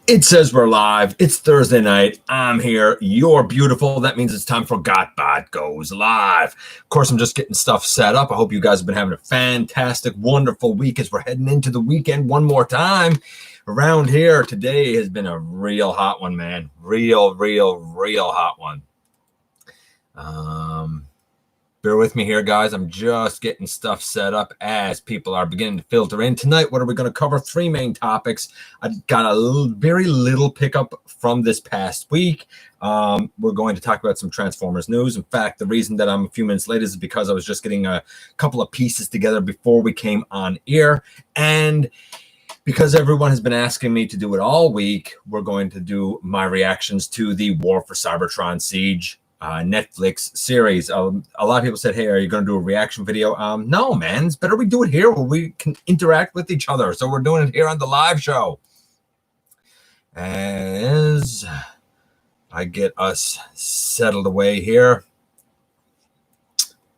It says we're live. It's Thursday night. I'm here. You're beautiful. That means it's time for GotBot Goes live. Of course, I'm just getting stuff set up. I hope you guys have been having a fantastic, wonderful week as we're heading into the weekend one more time. Around here, today has been a real hot one, man. Real hot one. Bear with me here, guys. I'm just getting stuff set up as people are beginning to filter in. Tonight, what are we going to cover? Three main topics. I've got very little pickup from this past week. We're going to talk about some Transformers news. In fact, the reason that I'm a few minutes late is because I was just getting a couple of pieces together before we came on air. And because everyone has been asking me to do it all week, we're going to do my reactions to the War for Cybertron Siege Netflix series. A lot of people said, hey, are you going to do a reaction video? No, man. It's better we do it here where we can interact with each other. So we're doing it here on the live show. As I get us settled away here.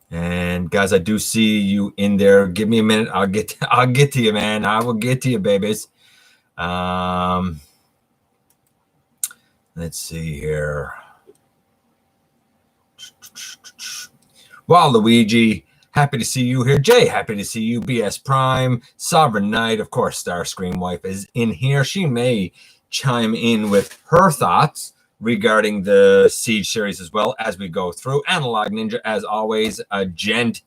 And guys, I do see you in there. Give me a minute. I'll get to you, man. I will get to you, babies. Let's see here. Well, Luigi, happy to see you here. Jay, happy to see you. BS Prime, Sovereign Knight, of course, Starscream Wife is in here. She may chime in with her thoughts regarding the Siege series as well as we go through. Analog Ninja, as always, a gent.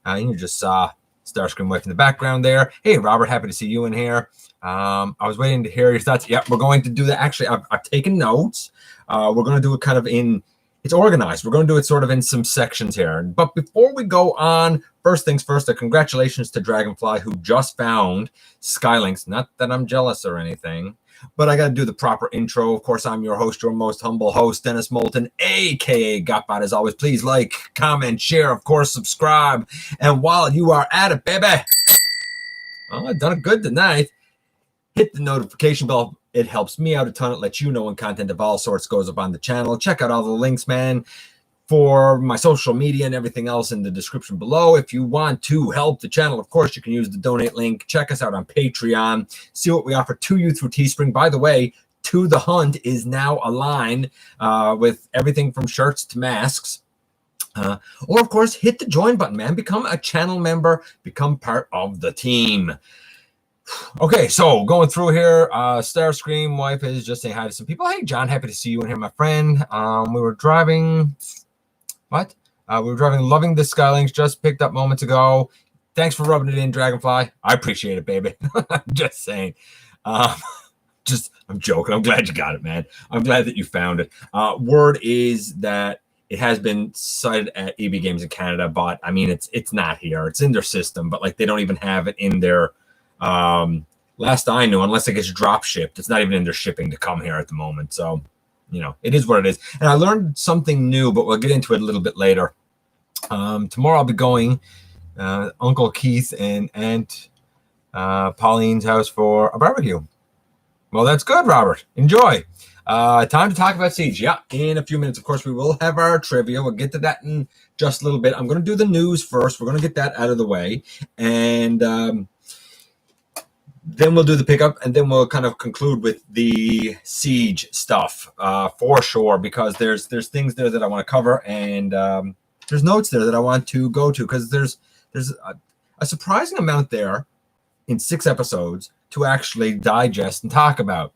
You just saw Starscream Wife in the background there. Hey, Robert, happy to see you in here. I was waiting to hear your thoughts. Yeah, we're going to do that. Actually, I've taken notes. We're going to do it kind of in... It's organized. We're going to do it sort of in some sections here. But before we go on, first things first, congratulations to Dragonfly, who just found Skylinks. Not that I'm jealous or anything, but I got to do the proper intro. Of course, I'm your host, your most humble host, Dennis Moulton, a.k.a. GotBot. As always, please like, comment, share, of course, subscribe. And while you are at it, baby, I've done it good tonight. Hit the notification bell. It helps me out a ton. It lets you know when content of all sorts goes up on the channel. Check out all the links, man, for my social media and everything else in the description below. If you want to help the channel, of course, you can use the donate link. Check us out on Patreon. See what we offer to you through Teespring. By the way, To The Hunt is now a line with everything from shirts to masks. Or, of course, hit the join button, man. Become a channel member. Become part of the team. Okay, so going through here, Starscream Wife is just saying hi to some people. Hey, John, happy to see you in here, my friend. We were driving, loving the Skylinks, just picked up moments ago. Thanks for rubbing it in, Dragonfly. I appreciate it, baby. Just saying. I'm joking. I'm glad you got it, man. I'm glad that you found it. Word is that it has been cited at EB Games in Canada, but I mean, it's not here. It's in their system, but like they don't even have it in their... last I knew, unless it gets drop shipped, it's not even in their shipping to come here at the moment. So, you know, it is what it is. And I learned something new, but we'll get into it a little bit later. Tomorrow I'll be going Uncle Keith and Aunt Pauline's house for a barbecue. Well, that's good, Robert. Enjoy. Time to talk about Siege. Yeah, in a few minutes, of course, we will have our trivia. We'll get to that in just a little bit. I'm going to do the news first. We're going to get that out of the way. And then we'll do the pickup, and then we'll kind of conclude with the Siege stuff for sure, because there's things there that I want to cover, and there's notes there that I want to go to, because there's a surprising amount there in 6 episodes to actually digest and talk about.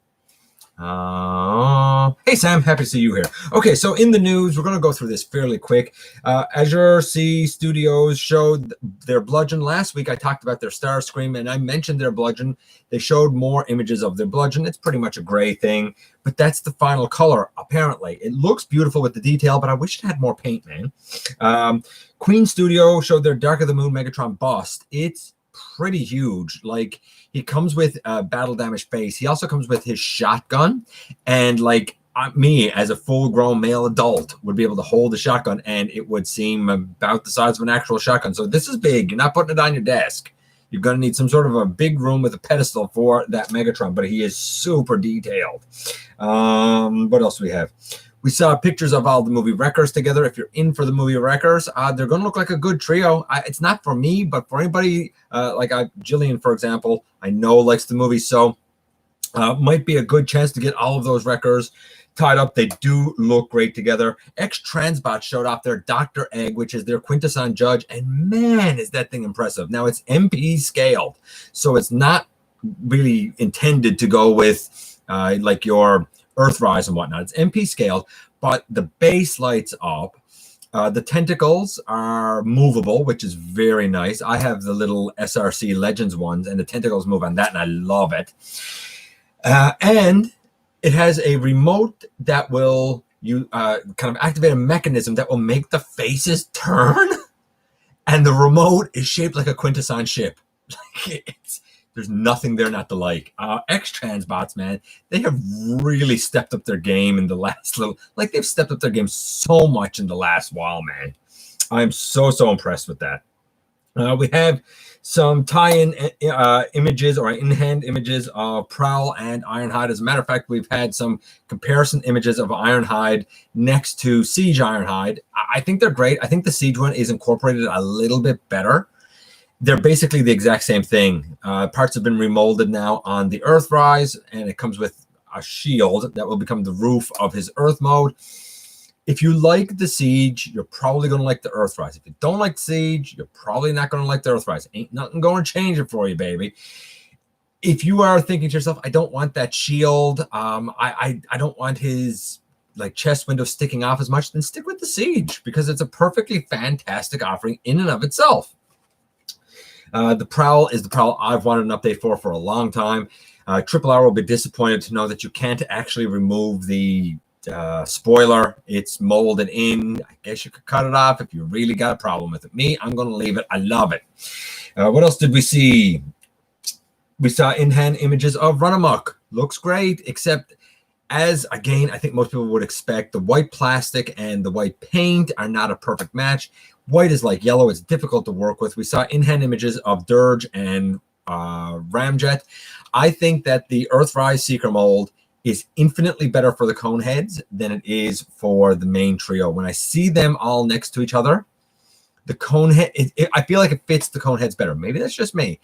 Hey, Sam, happy to see you here. Okay, so in the news, we're going to go through this fairly quick. Azure C Studios showed their bludgeon. Last week, I talked about their Starscream, and I mentioned their bludgeon. They showed more images of their bludgeon. It's pretty much a gray thing, but that's the final color, apparently. It looks beautiful with the detail, but I wish it had more paint, man. Queen Studio showed their Dark of the Moon Megatron bust. It's pretty huge. Like, he comes with a battle damage face. He also comes with his shotgun, and like me as a full-grown male adult would be able to hold the shotgun, and it would seem about the size of an actual shotgun. So this is big. You're not putting it on your desk. You're going to need some sort of a big room with a pedestal for that Megatron, but he is super detailed. What else do we have? We saw pictures of all the movie Wreckers together. If you're in for the movie Wreckers, they're going to look like a good trio. It's not for me, but for anybody like Jillian, for example, I know likes the movie, so might be a good chance to get all of those Wreckers tied up. They do look great together. X-Transbot showed off their Dr. Egg, which is their Quintesson Judge, and man, is that thing impressive. Now, it's MP scaled, so it's not really intended to go with like your Earthrise and whatnot. It's MP scaled, but the base lights up. The tentacles are movable, which is very nice. I have the little SRC Legends ones, and the tentacles move on that, and I love it. And it has a remote that will kind of activate a mechanism that will make the faces turn, and the remote is shaped like a Quintesson ship. There's nothing there not to like. X-Transbots, man, they have really stepped up their game in the last they've stepped up their game so much in the last while, man. I'm so impressed with that. We have some tie-in images or in-hand images of Prowl and Ironhide. As a matter of fact, we've had some comparison images of Ironhide next to Siege Ironhide. I think they're great. I think the Siege one is incorporated a little bit better. They're basically the exact same thing. Parts have been remolded now on the Earthrise, and it comes with a shield that will become the roof of his Earth mode. If you like the Siege, you're probably going to like the Earthrise. If you don't like Siege, you're probably not going to like the Earthrise. Ain't nothing going to change it for you, baby. If you are thinking to yourself, I don't want that shield, I don't want his chest window sticking off as much, then stick with the Siege, because it's a perfectly fantastic offering in and of itself. The Prowl is the Prowl I've wanted an update for a long time. Triple R will be disappointed to know that you can't actually remove the spoiler. It's molded in. I guess you could cut it off if you really got a problem with it. Me, I'm going to leave it. I love it. What else did we see? We saw in-hand images of Run Amok. Looks great, except as, again, I think most people would expect, the white plastic and the white paint are not a perfect match. White is like yellow. It's difficult to work with. We saw in-hand images of Dirge and Ramjet. I think that the Earthrise Seeker mold is infinitely better for the cone heads than it is for the main trio. When I see them all next to each other, the cone head, I feel like it fits the cone heads better. Maybe that's just me.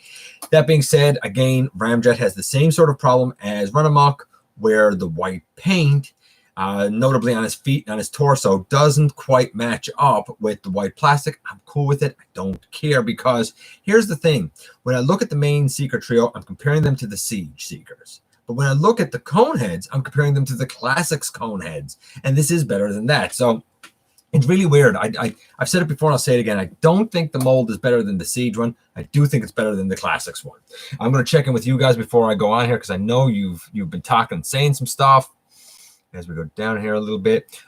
That being said, again, Ramjet has the same sort of problem as Run Amok, where the white paint, notably on his feet and on his torso, doesn't quite match up with the white plastic. I'm cool with it. I don't care, because here's the thing. When I look at the main Seeker trio, I'm comparing them to the Siege Seekers. But when I look at the cone heads, I'm comparing them to the Classics cone heads. And this is better than that. So it's really weird. I've said it before and I'll say it again. I don't think the mold is better than the Siege one. I do think it's better than the Classics one. I'm going to check in with you guys before I go on here, because I know you've been talking and saying some stuff. As we go down here a little bit.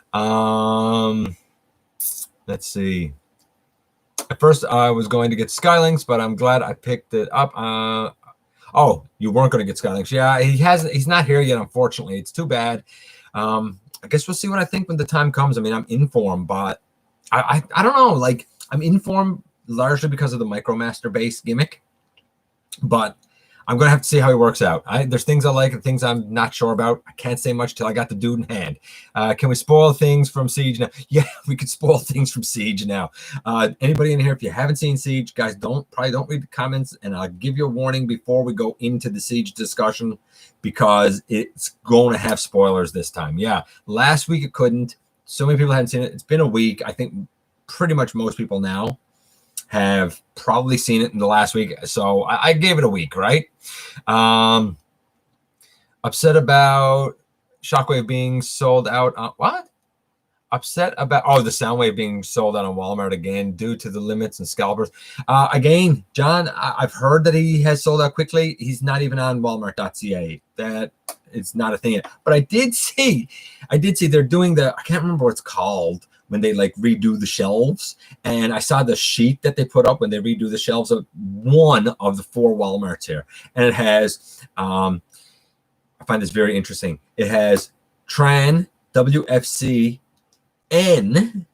Let's see. At first, I was going to get Skylinks, but I'm glad I picked it up. Oh, you weren't going to get Skylinks. Yeah, he's not here yet, unfortunately. It's too bad. I guess we'll see what I think when the time comes. I mean, I'm in for him, but I don't know. I'm in for him largely because of the Micromaster base gimmick, but I'm going to have to see how he works out. There's things I like and things I'm not sure about. I can't say much till I got the dude in hand. Can we spoil things from Siege now? Yeah, we could spoil things from Siege now. Anybody in here, if you haven't seen Siege, guys, probably don't read the comments, and I'll give you a warning before we go into the Siege discussion, because it's going to have spoilers this time. Yeah, last week it couldn't. So many people hadn't seen it. It's been a week. I think pretty much most people now have probably seen it in the last week. So I gave it a week, right? Upset about Shockwave being sold out on what? Upset about the Soundwave being sold out on Walmart again due to the limits and scalpers. Again, John, I've heard that he has sold out quickly. He's not even on Walmart.ca. That it's not a thing yet. But I did see they're doing I can't remember what it's called, when they redo the shelves, and I saw the sheet that they put up when they redo the shelves of one of the 4 Walmarts here, and it has I find this very interesting. It has Tran WFC N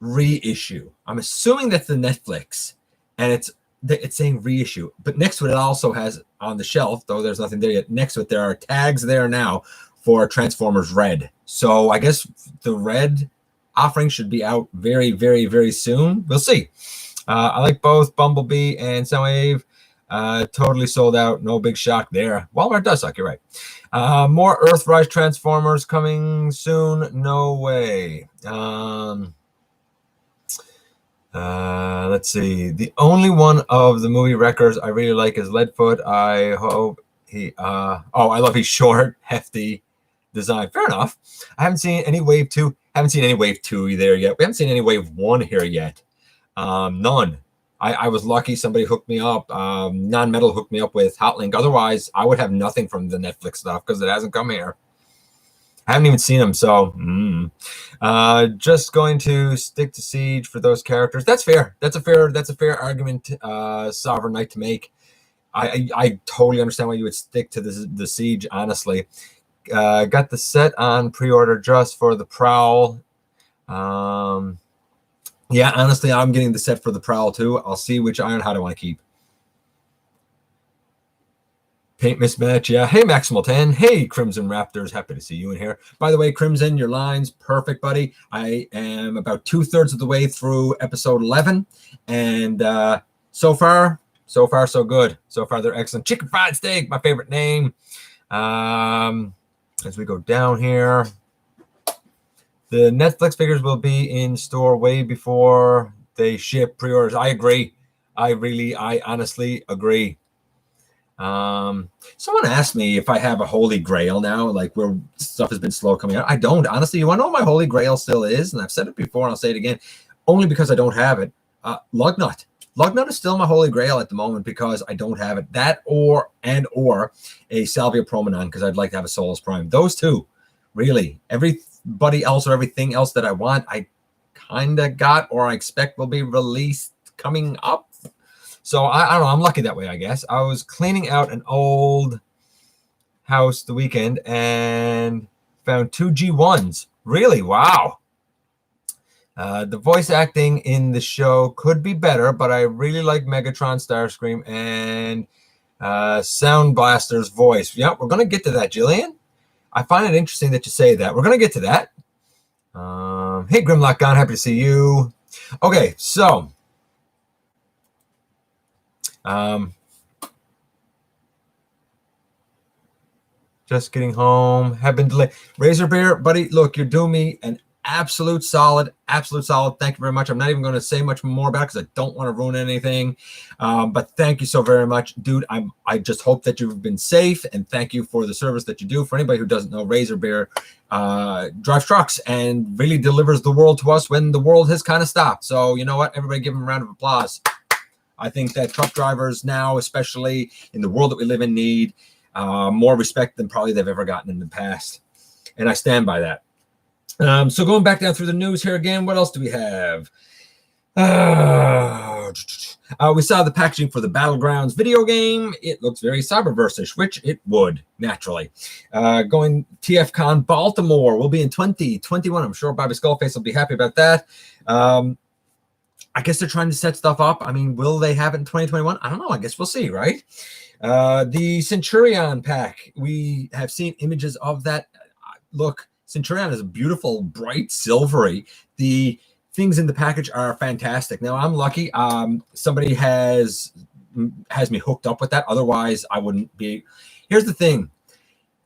reissue. I'm assuming that's the Netflix, and it's saying reissue, but next to it also has on the shelf, though there's nothing there yet, next to it there are tags there now for Transformers Red. So I guess the Red offering should be out very, very, very soon. We'll see. I like both Bumblebee and Soundwave. Totally sold out. No big shock there. Walmart does suck. You're right. More Earthrise Transformers coming soon. No way. Let's see. The only one of the movie records I really like is Leadfoot. I hope he. I love his short, hefty design. Fair enough. I haven't seen any Wave 2. Haven't seen any Wave 2 there yet. We haven't seen any Wave 1 here yet. None. I was lucky somebody hooked me up. Non-metal hooked me up with Hotlink. Otherwise, I would have nothing from the Netflix stuff because it hasn't come here. I haven't even seen them, so just going to stick to Siege for those characters. That's fair. That's a fair argument, Sovereign Knight, to make. I totally understand why you would stick to the Siege, honestly. Got the set on pre-order just for the Prowl. Yeah, honestly, I'm getting the set for the Prowl too. I'll see which Ironhide I want to keep. Paint mismatch, yeah. Hey, Maximal 10. Hey, Crimson Raptors. Happy to see you in here. By the way, Crimson, your line's perfect, buddy. I am about 2/3 of the way through episode 11. And so far, so good. So far, they're excellent. Chicken fried steak, my favorite name. As we go down here. The Netflix figures will be in store way before they ship pre-orders. I agree. I honestly agree. Someone asked me if I have a holy grail now, like where stuff has been slow coming out. I don't. Honestly, you want to know what my holy grail still is? And I've said it before and I'll say it again, only because I don't have it. Lugnut. Lugnut is still my holy grail at the moment because I don't have it. That or a Salvia Promenon because I'd like to have a Solus Prime. Those two, really. Everybody else or everything else that I want, I kind of got or I expect will be released coming up. So I don't know. I'm lucky that way, I guess. I was cleaning out an old house the weekend and found 2 G1s. Really? Wow. The voice acting in the show could be better, but I really like Megatron, Starscream, and Sound Blaster's voice. Yeah, we're going to get to that, Jillian. I find it interesting that you say that. We're going to get to that. Hey, Grimlock Gone. Happy to see you. Okay, so... just getting home. Have been delayed. Razor Bear, buddy, look, you're doing me an absolute solid. Thank you very much. I'm not even going to say much more about it because I don't want to ruin anything. But thank you so very much, dude. I just hope that you've been safe, and thank you for the service that you do. For anybody who doesn't know, Razor Bear drives trucks and really delivers the world to us when the world has kind of stopped. So you know what? Everybody give him a round of applause. I think that truck drivers now, especially in the world that we live in, need more respect than probably they've ever gotten in the past. And I stand by that. So going back down through the news here again, what else do we have? We saw the packaging for the Battlegrounds video game. It looks very Cyberverse-ish, which it would, naturally. Going TFCon Baltimore will be in 2021. I'm sure Bobby Skullface will be happy about that. I guess they're trying to set stuff up. I mean, will they have it in 2021? I don't know. I guess we'll see, right? The Centurion pack. We have seen images of that. Look, Centurion is a beautiful, bright, silvery. The things in the package are fantastic. Now, I'm lucky. Somebody has me hooked up with that. Otherwise, I wouldn't be. Here's the thing.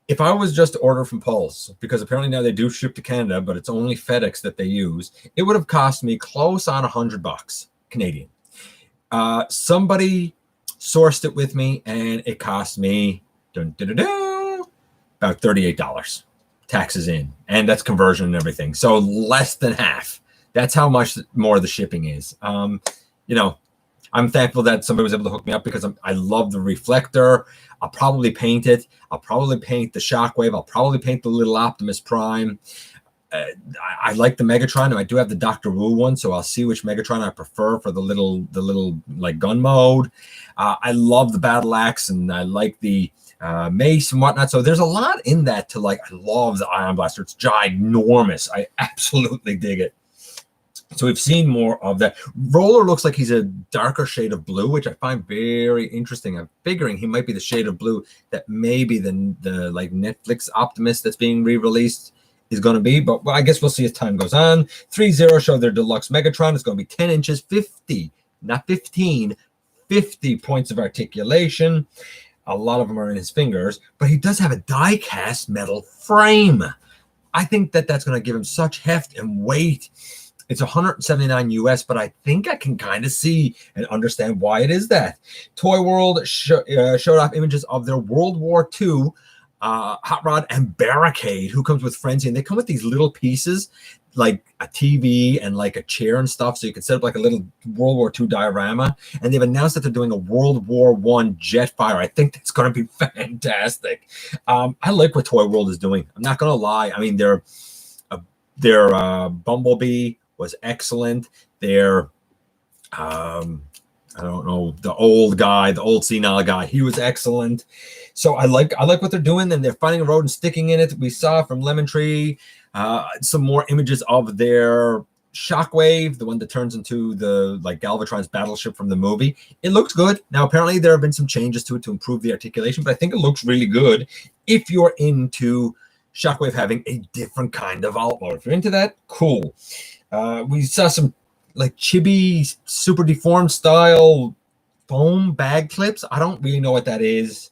If I was just to order from Pulse, because apparently now they do ship to Canada, but it's only FedEx that they use, it would have cost me close on $100 Canadian. Somebody sourced it with me, and it cost me about $38. Taxes in, and that's conversion and everything. So less than half. That's how much more the shipping is. I'm thankful that somebody was able to hook me up because I love the reflector. I'll probably paint it. I'll probably paint the Shockwave. I'll probably paint the little Optimus Prime. I like the Megatron, and I do have the Dr. Wu one, so I'll see which Megatron I prefer for the little like gun mode. I love the Battle Axe, and I like the mace and whatnot. So there's a lot in that to like. I love the Ion Blaster. It's ginormous. I absolutely dig it. So we've seen more of that. Roller looks like he's a darker shade of blue, which I find very interesting. I'm figuring he might be the shade of blue that maybe the like Netflix Optimus that's being re-released is going to be. But I guess we'll see as time goes on. 3.0 showed their deluxe Megatron. It's going to be 10 inches, 50, not 15, 50 points of articulation. A lot of them are in his fingers, but he does have a die-cast metal frame. I think that that's going to give him such heft and weight. It's 179 US, but I think I can kind of see and understand why it is that. Toy World showed off images of their World War II Hot Rod and Barricade, who comes with Frenzy, and they come with these little pieces like a TV and like a chair and stuff, so you can set up like a little World War II diorama. And they've announced that they're doing a World War I Jetfire. I think that's going to be fantastic. I like what Toy World is doing. I'm not going to lie. I mean, their Bumblebee was excellent. Their I don't know, the old senile guy, he was excellent. So I like what they're doing, and they're finding a road and sticking in it. We saw from Lemon Tree some more images of their Shockwave, the one that turns into the like Galvatron's battleship from the movie. It looks good. Now apparently there have been some changes to it to improve the articulation, but I think it looks really good if you're into Shockwave having a different kind of outlaw. If you're into that, cool. We saw some like chibi super deformed style foam bag clips. I don't really know what that is.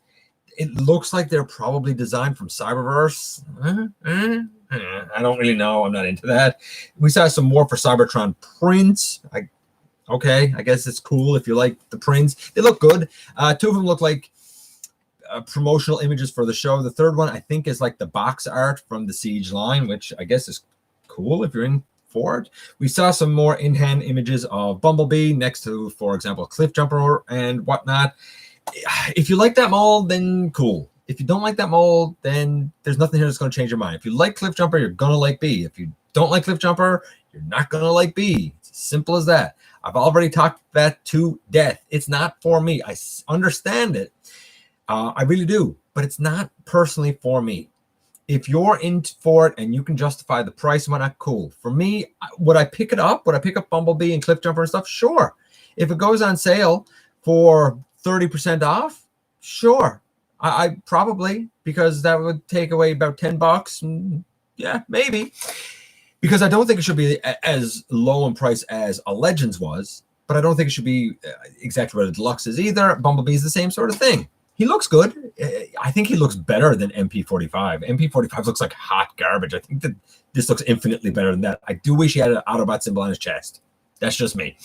It looks like they're probably designed from Cyberverse. I don't really know. I'm not into that. We saw some more for Cybertron prints. I guess it's cool if you like the prints. They look good. Two of them look like promotional images for the show. The third one, I think, is like the box art from the Siege line, which I guess is cool if you're in for it. We saw some more in-hand images of Bumblebee next to, for example, Cliff Jumper and whatnot. If you like that mold, then cool. If you don't like that mold, then there's nothing here that's going to change your mind. If you like Cliff Jumper, you're going to like B. If you don't like Cliff Jumper, you're not going to like B. It's as simple as that. I've already talked that to death. It's not for me. I understand it. I really do. But it's not personally for me. If you're in for it and you can justify the price and whatnot, cool. For me, would I pick it up? Would I pick up Bumblebee and Cliff Jumper and stuff? Sure. If it goes on sale for 30% off, sure. I probably, because that would take away about $10. Yeah, maybe. Because I don't think it should be as low in price as a Legends was, but I don't think it should be exactly what a Deluxe is either. Bumblebee's the same sort of thing. He looks good. I think he looks better than MP45. MP45 looks like hot garbage. I think that this looks infinitely better than that. I do wish he had an Autobot symbol on his chest. That's just me.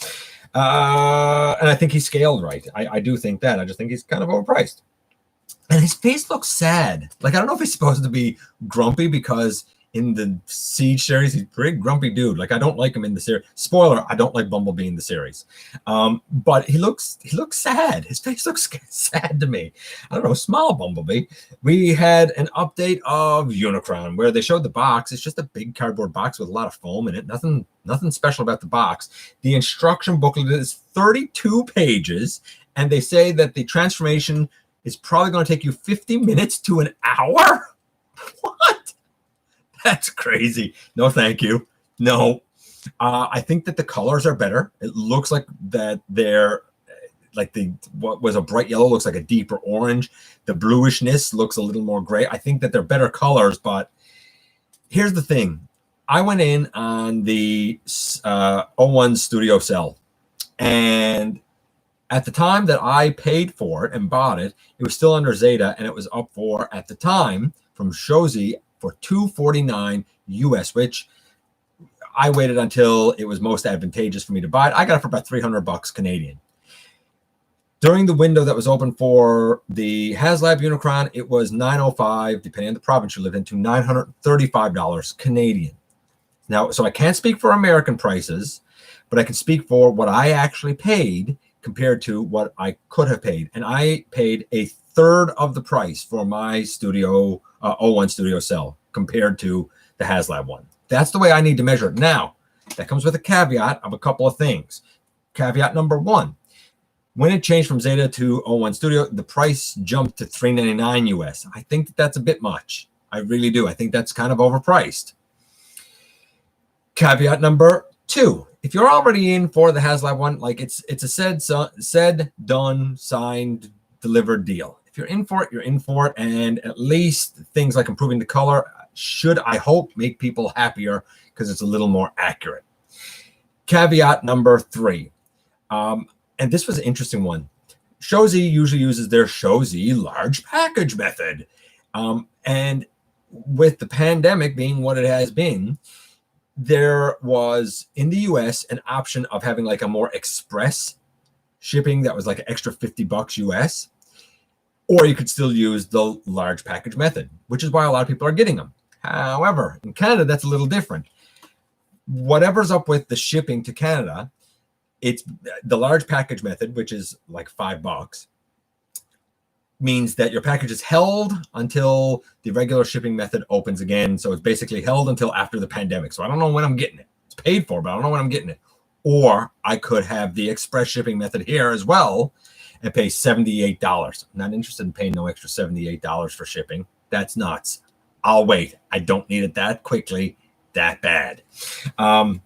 And I think he's scaled right. I do think that. I just think he's kind of overpriced. And his face looks sad. Like, I don't know if he's supposed to be grumpy because in the Siege series, he's a pretty grumpy dude. Like, I don't like him in the series. Spoiler, I don't like Bumblebee in the series. But he looks sad. His face looks sad to me. I don't know, smile, Bumblebee. We had an update of Unicron where they showed the box. It's just a big cardboard box with a lot of foam in it. Nothing special about the box. The instruction booklet is 32 pages, and they say that the transformation is probably going to take you 50 minutes to an hour. What? That's crazy. No, thank you. No. I think that the colors are better. It looks like that they're like what was a bright yellow looks like a deeper orange. The bluishness looks a little more gray. I think that they're better colors, but here's the thing. I went in on the 01 Studio Cell, and at the time that I paid for it and bought it, it was still under Zeta, and it was up for, at the time, from Shozi for $249 US, which I waited until it was most advantageous for me to buy it. I got it for about $300 Canadian. During the window that was open for the HasLab Unicron, it was $905, depending on the province you live in, to $935 Canadian. Now, so I can't speak for American prices, but I can speak for what I actually paid compared to what I could have paid. And I paid a third of the price for my Studio 01 Studio Cell compared to the HasLab one. That's the way I need to measure it. Now, that comes with a caveat of a couple of things. Caveat number one, when it changed from Zeta to 01 Studio, the price jumped to $399 US. I think that that's a bit much. I really do. I think that's kind of overpriced. Caveat number two, if you're already in for the HasLab one, like it's a said, done, signed, delivered deal. If you're in for it, you're in for it. And at least things like improving the color should, I hope, make people happier because it's a little more accurate. Caveat number 3. And this was an interesting one. Shozi usually uses their Shozi large package method. And with the pandemic being what it has been, there was in the US an option of having like a more express shipping that was like an extra $50 US, or you could still use the large package method, which is why a lot of people are getting them. However, in Canada, that's a little different. Whatever's up with the shipping to Canada, it's the large package method, which is like $5, means that your package is held until the regular shipping method opens again. So it's basically held until after the pandemic. So I don't know when I'm getting it. It's paid for, but I don't know when I'm getting it. Or I could have the express shipping method here as well and pay $78. I'm not interested in paying no extra $78 for shipping. That's nuts. I'll wait. I don't need it that quickly, that bad. To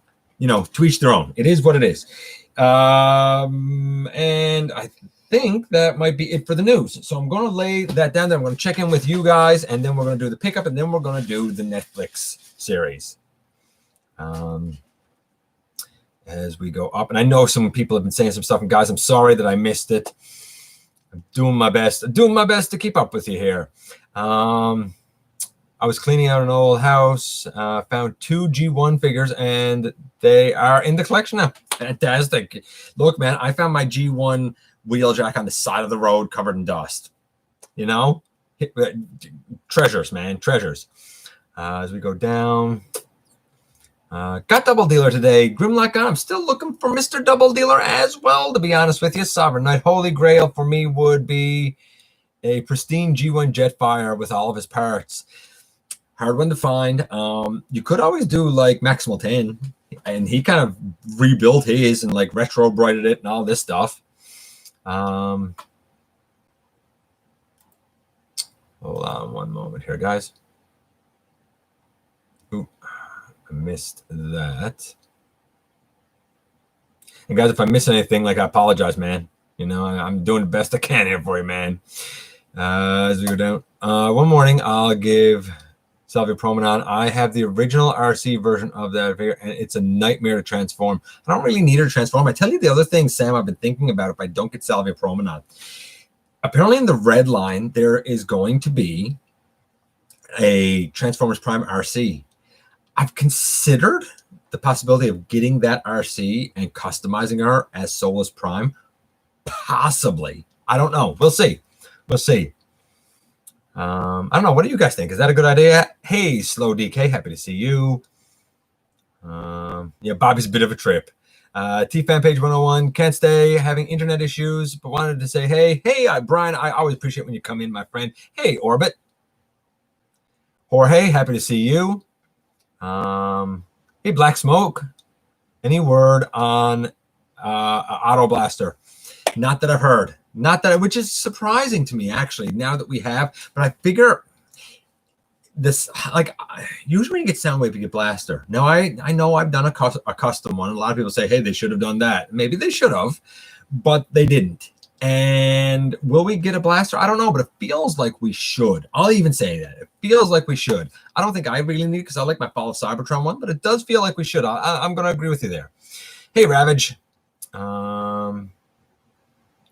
each their own. It is what it is. And I think that might be it for the news. So I'm going to lay that down there. I'm going to check in with you guys, and then we're going to do the pickup, and then we're going to do the Netflix series as we go up. And I know some people have been saying some stuff, and guys, I'm sorry that I missed it. I'm doing my best to keep up with you here. I was cleaning out an old house, found 2 G1 figures, and they are in the collection now. Fantastic. Look, man, I found my G1 Wheeljack on the side of the road covered in dust. Treasures, man, treasures. As we go down, got Double Dealer today. Grimlock on. I'm still looking for Mr. Double Dealer as well, to be honest with you. Sovereign Knight. Holy Grail for me would be a pristine G1 Jetfire with all of his parts. Hard one to find. You could always do like Maximal 10, and he kind of rebuilt his and like retro brighted it and all this stuff. Hold on one moment here, guys. Oop, I missed that. And guys, if I miss anything, like, I apologize, man. I'm doing the best I can here for you, man. As we go down, one morning, I'll give Salvia Promenade. I have the original RC version of that figure, and it's a nightmare to transform. I don't really need her to transform. I tell you the other thing, Sam, I've been thinking about if I don't get Salvia Promenade. Apparently in the red line, there is going to be a Transformers Prime RC. I've considered the possibility of getting that RC and customizing her as Solus Prime. Possibly. I don't know. We'll see. I don't know. What do you guys think? Is that a good idea? Hey, Slow DK, happy to see you. Bobby's a bit of a trip. T-Fan Page 101, can't stay, having internet issues, but wanted to say, hey, Brian, I always appreciate when you come in, my friend. Hey, Orbit. Jorge, happy to see you. Hey, Black Smoke. Any word on Auto Blaster? Not that I've heard. Which is surprising to me, actually, now that we have. But I figure this, like, usually when you get Soundwave, you get Blaster. Now, I know I've done a custom one. A lot of people say, hey, they should have done that. Maybe they should have, but they didn't. And will we get a Blaster? I don't know, but it feels like we should. I'll even say that. It feels like we should. I don't think I really need it because I like my Fall of Cybertron one, but it does feel like we should. I'm going to agree with you there. Hey, Ravage.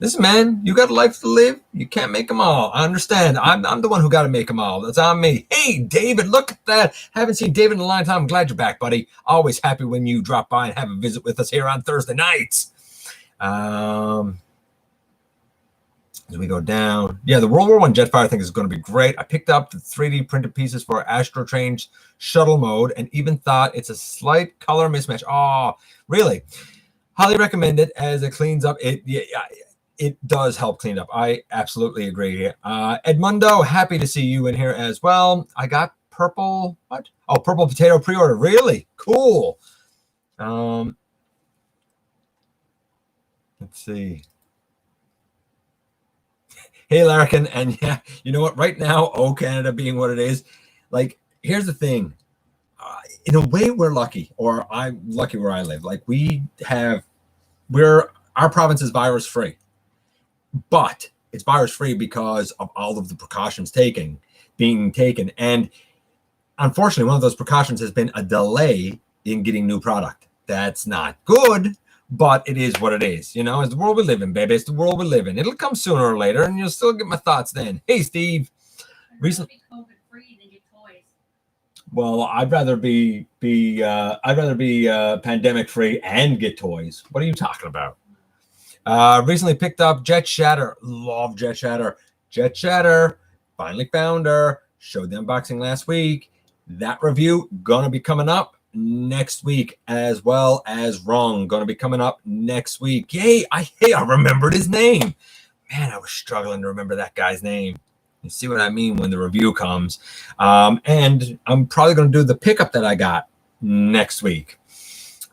Listen, man, you got a life to live. You can't make them all. I understand. I'm the one who got to make them all. That's on me. Hey, David, look at that. Haven't seen David in a long time. I'm glad you're back, buddy. Always happy when you drop by and have a visit with us here on Thursday nights. As we go down. Yeah, the World War I Jetfire I think is going to be great. I picked up the 3D printed pieces for Astro Train shuttle mode and even thought it's a slight color mismatch. Oh, really? Highly recommend it as it cleans up. It does help clean up. I absolutely agree. Edmundo, happy to see you in here as well. I got purple, what? Oh, purple potato pre-order. Really? Cool. Let's see. Hey, Larkin. And yeah, you know what? Right now, Canada being what it is, like, here's the thing. in a way, we're lucky, or I'm lucky where I live. Like our province is virus free, but it's virus free because of all of the precautions being taken. And unfortunately, one of those precautions has been a delay in getting new product. That's not good, but it is what it is. You know, it's the world we live in, baby. It's the world we live in. It'll come sooner or later, and you'll still get my thoughts then. Hey, Steve. Recently, COVID-free than get toys. Well, I'd rather be pandemic free and get toys. What are you talking about? Recently picked up Jet Shatter. Love Jet Shatter. Jet Shatter. Finally found her. Showed the unboxing last week. That review gonna be coming up next week, as well as Wrong gonna be coming up next week. Yay! I remembered his name. Man, I was struggling to remember that guy's name. You see what I mean when the review comes. And I'm probably gonna do the pickup that I got next week.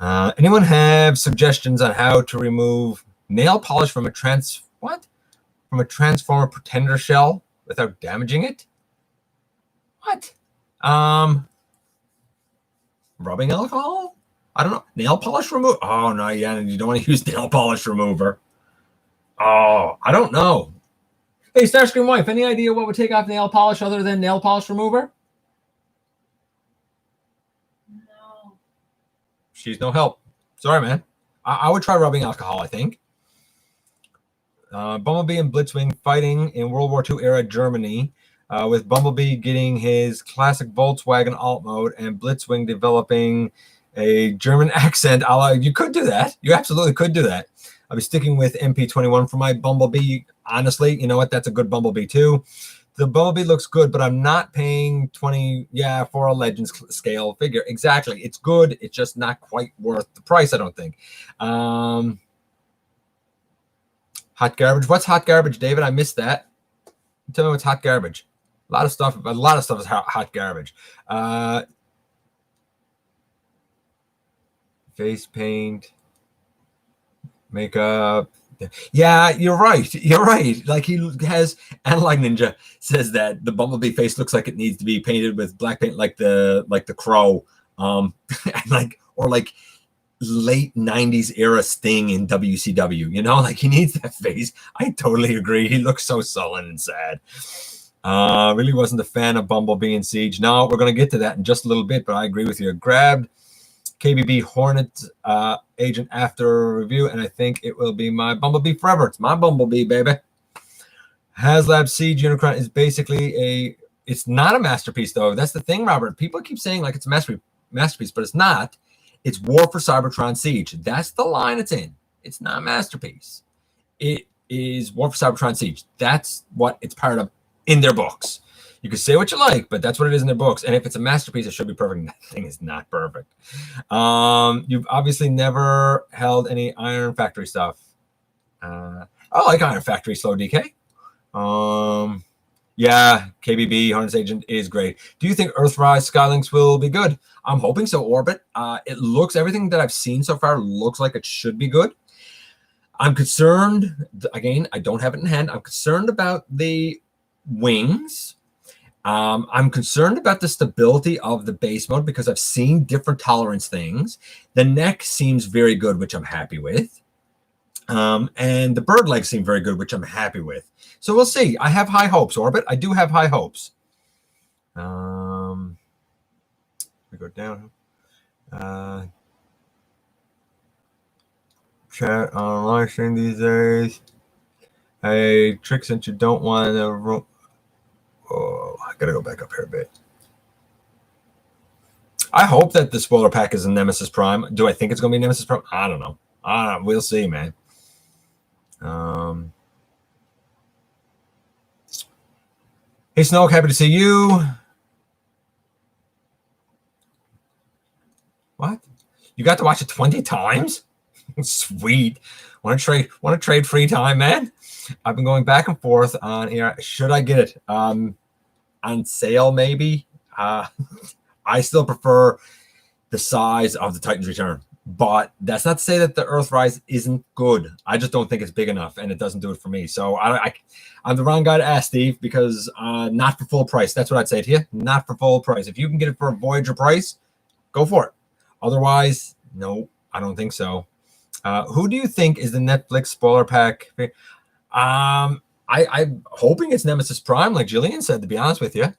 Anyone have suggestions on how to remove nail polish from a transformer pretender shell without damaging it? What? Rubbing alcohol? I don't know. Nail polish remover? Oh, no, yeah, you don't want to use nail polish remover. Oh, I don't know. Hey, Starscream Wife, any idea what would take off nail polish other than nail polish remover? No. She's no help. Sorry, man. I would try rubbing alcohol, I think. Bumblebee and Blitzwing fighting in World War II era Germany, with Bumblebee getting his classic Volkswagen alt mode and Blitzwing developing a German accent. You could do that. You absolutely could do that. I'll be sticking with MP21 for my Bumblebee. Honestly, you know what? That's a good Bumblebee too. The Bumblebee looks good, but I'm not paying 20, for a Legends scale figure. Exactly. It's good. It's just not quite worth the price, I don't think. Hot garbage. What's hot garbage, David? I missed that. Tell me what's hot garbage. A lot of stuff is hot garbage. Face paint, makeup. Yeah, you're right. Like he has Analog Ninja says that the Bumblebee face looks like it needs to be painted with black paint, like the Crow, and like late 90s era Sting in WCW. You know, like he needs that face. I totally agree. He looks so sullen and sad. Really wasn't a fan of Bumblebee in Siege. No, we're gonna get to that in just a little bit, but I agree with you. Grabbed KBB Hornet agent after review, and I think it will be my Bumblebee forever. It's my Bumblebee, baby. HasLab Siege Unicron is basically it's not a masterpiece, though. That's the thing, Robert. People keep saying like it's a masterpiece, but it's not. It's War for Cybertron Siege. That's the line it's in. It's not a masterpiece. It is War for Cybertron Siege. That's what it's part of in their books. You can say what you like, but that's what it is in their books. And if it's a masterpiece, it should be perfect. That thing is not perfect. You've obviously never held any Iron Factory stuff. I like Iron Factory Slow DK. Yeah, KBB Hornets Agent is great. Do you think Earthrise Skylinks will be good? I'm hoping so, Orbit. Everything that I've seen so far looks like it should be good. I'm concerned, again, I don't have it in hand. I'm concerned about the wings. I'm concerned about the stability of the base mode because I've seen different tolerance things. The neck seems very good, which I'm happy with. And the bird legs seem very good, which I'm happy with. So we'll see. I have high hopes, Orbit. I do have high hopes. We go down. Chat on live stream these days. Hey, Trick, since you don't want to... Oh, I gotta go back up here a bit. I hope that the spoiler pack is a Nemesis Prime. Do I think it's gonna be Nemesis Prime? I don't know. We'll see, man. Hey, Snoke, happy to see you. What? You got to watch it 20 times? Sweet. Want to trade free time, man? I've been going back and forth on here. Should I get it on sale? Maybe. I still prefer the size of the Titan's Return, but that's not to say that the Earthrise isn't good. I just don't think it's big enough, and it doesn't do it for me. So I'm the wrong guy to ask, Steve, because not for full price. That's what I'd say to you. Not for full price. If you can get it for a Voyager price, go for it. Otherwise, no, I don't think so. Who do you think is the Netflix spoiler pack? I'm hoping it's Nemesis Prime, like Jillian said, to be honest with you.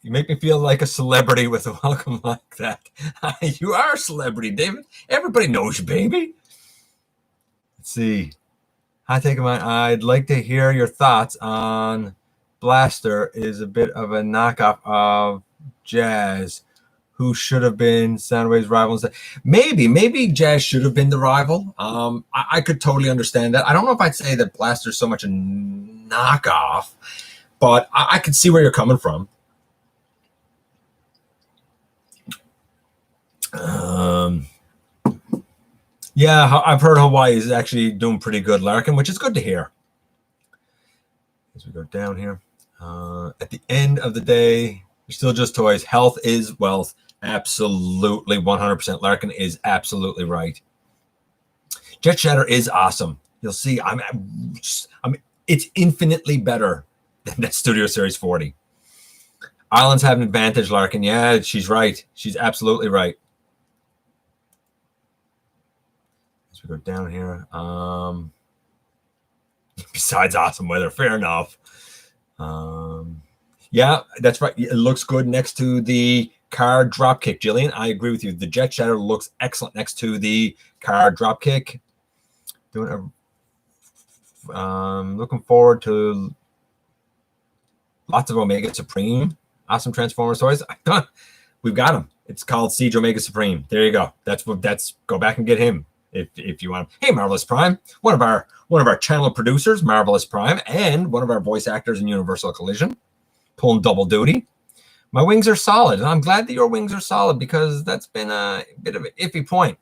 You make me feel like a celebrity with a welcome like that. You are a celebrity, David. Everybody knows you, baby. Let's see. Hot take of mine. I'd like to hear your thoughts on Blaster is a bit of a knockoff of Jazz, who should have been Soundwave's rival. Maybe Jazz should have been the rival. I could totally understand that. I don't know if I'd say that Blaster's so much a knockoff, but I could see where you're coming from. Yeah, I've heard Hawaii is actually doing pretty good, Larkin, which is good to hear. As we go down here, at the end of the day, you're still just toys. Health is wealth. Absolutely, 100%. Larkin is absolutely right. Jet Shatter is awesome. You'll see. It's infinitely better than that Studio Series 40. Islands have an advantage, Larkin. Yeah, she's right. She's absolutely right. As we go down here, besides awesome weather, fair enough. Yeah, that's right. It looks good next to the card dropkick, Jillian. I agree with you. The Jet Shatter looks excellent next to the card dropkick. Looking forward to lots of Omega Supreme. Awesome Transformers toys. We've got him. It's called Siege Omega Supreme. There you go. That's go back and get him if you want him. Hey, Marvelous Prime, one of our channel producers, Marvelous Prime, and one of our voice actors in Universal Collision, pulling double duty. My wings are solid, and I'm glad that your wings are solid because that's been a bit of an iffy point.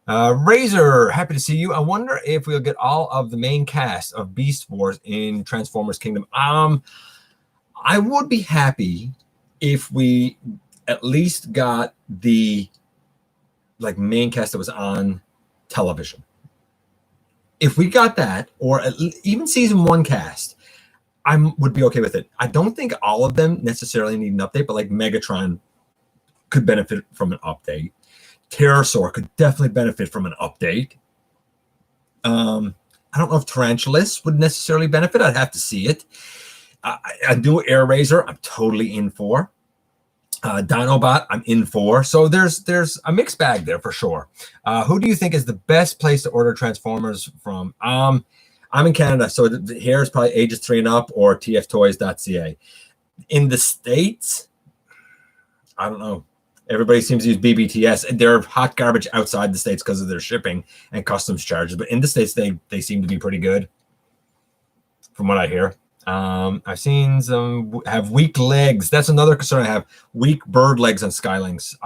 Razor, happy to see you. I wonder if we'll get all of the main cast of Beast Wars in Transformers Kingdom. I would be happy if we at least got the main cast that was on television. If we got that, or even season 1 cast, I would be okay with it. I don't think all of them necessarily need an update, but Megatron could benefit from an update. Pterosaur could definitely benefit from an update. I don't know if Tarantulas would necessarily benefit. I'd have to see it. I do Air Razor. I'm totally in for. Dinobot, I'm in for. So there's a mixed bag there for sure. Who do you think is the best place to order Transformers from? I'm in Canada, so here is probably ages 3 and up or tftoys.ca. In the States, I don't know. Everybody seems to use BBTS. They're hot garbage outside the States because of their shipping and customs charges. But in the States, they seem to be pretty good, from what I hear. I've seen some have weak legs. That's another concern I have. Weak bird legs on Skylings.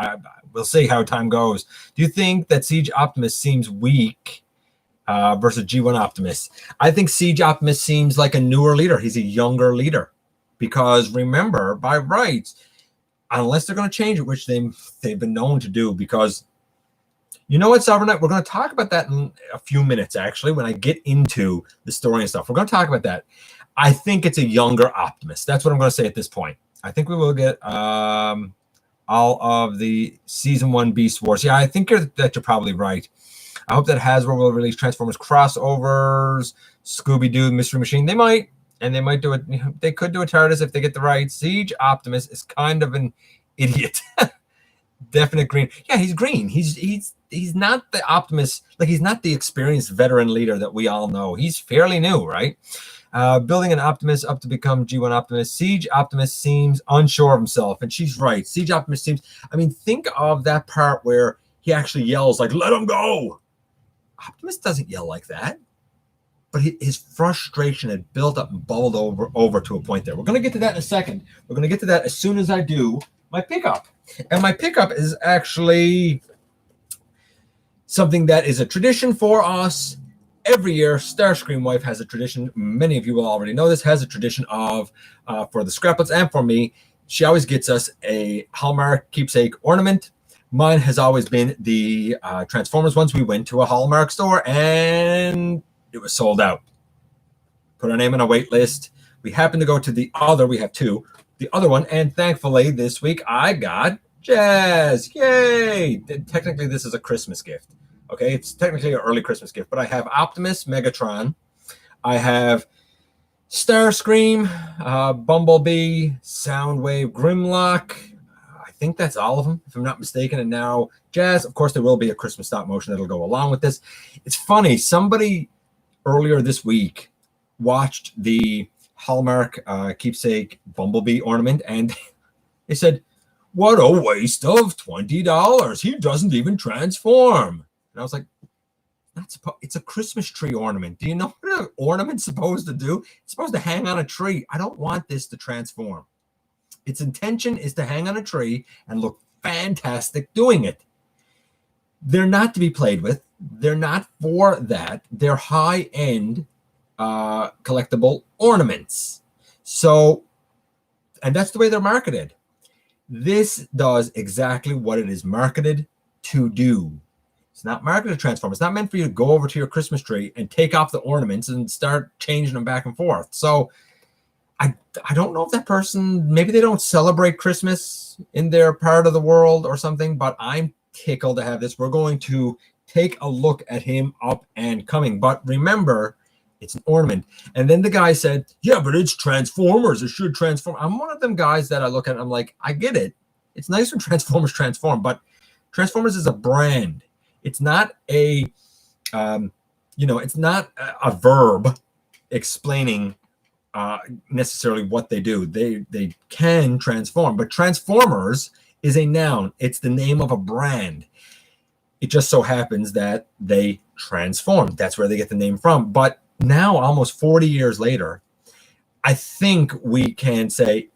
We'll see how time goes. Do you think that Siege Optimus seems weak versus G1 Optimus? I think Siege Optimus seems like a newer leader. He's a younger leader. Because remember, by rights, unless they're going to change it, which they've been known to do, because you know what, Sovereign Knight, we're going to talk about that in a few minutes, actually, when I get into the story and stuff. We're going to talk about that. I think it's a younger Optimus. That's what I'm going to say at this point. I think we will get all of the Season 1 Beast Wars. Yeah, I think that you're probably right. I hope that Hasbro will release Transformers crossovers, Scooby-Doo, Mystery Machine. They might, and they might do it. They could do a TARDIS if they get the right. Siege Optimus is kind of an idiot. Definite green. Yeah, he's green. He's not the Optimus. He's not the experienced veteran leader that we all know. He's fairly new, right? Building an Optimus up to become G1 Optimus. Siege Optimus seems unsure of himself, and she's right. Siege Optimus seems, think of that part where he actually yells, let him go. Optimus doesn't yell like that, but his frustration had built up and bubbled over to a point there. We're going to get to that in a second. We're going to get to that as soon as I do my pickup. And my pickup is actually something that is a tradition for us. Every year, Starscream Wife has a tradition. Many of you will already know this. Has a tradition of, for the Scraplets and for me, she always gets us a Hallmark keepsake ornament. Mine has always been the Transformers ones. We went to a Hallmark store and it was sold out. Put our name on a wait list. We happened to go to the other. We have 2. the other one. And thankfully, this week I got Jazz. Yay! Technically, this is a Christmas gift. Okay, it's technically an early Christmas gift, but I have Optimus, Megatron. I have Starscream, Bumblebee, Soundwave, Grimlock. I think that's all of them, if I'm not mistaken. And now Jazz. Of course, there will be a Christmas stop motion that'll go along with this. It's funny. Somebody earlier this week watched the Hallmark keepsake Bumblebee ornament, and they said, "What a waste of $20. He doesn't even transform." And I was like, it's a Christmas tree ornament. Do you know what an ornament's supposed to do? It's supposed to hang on a tree. I don't want this to transform. Its intention is to hang on a tree and look fantastic doing it. They're not to be played with. They're not for that. They're high-end collectible ornaments. So, and that's the way they're marketed. This does exactly what it is marketed to do. It's not marketed to transform. It's not meant for you to go over to your Christmas tree and take off the ornaments and start changing them back and forth. So I don't know if that person, maybe they don't celebrate Christmas in their part of the world or something, but I'm tickled to have this. We're going to take a look at him up and coming. But remember, it's an ornament. And then the guy said, yeah, but it's Transformers. It should transform. I'm one of them guys that I look at and I'm like, I get it. It's nice when Transformers transform, but Transformers is a brand. It's not a, it's not a verb explaining necessarily what they do. They can transform, but Transformers is a noun. It's the name of a brand. It just so happens that they transform. That's where they get the name from. But now, almost 40 years later, I think we can say,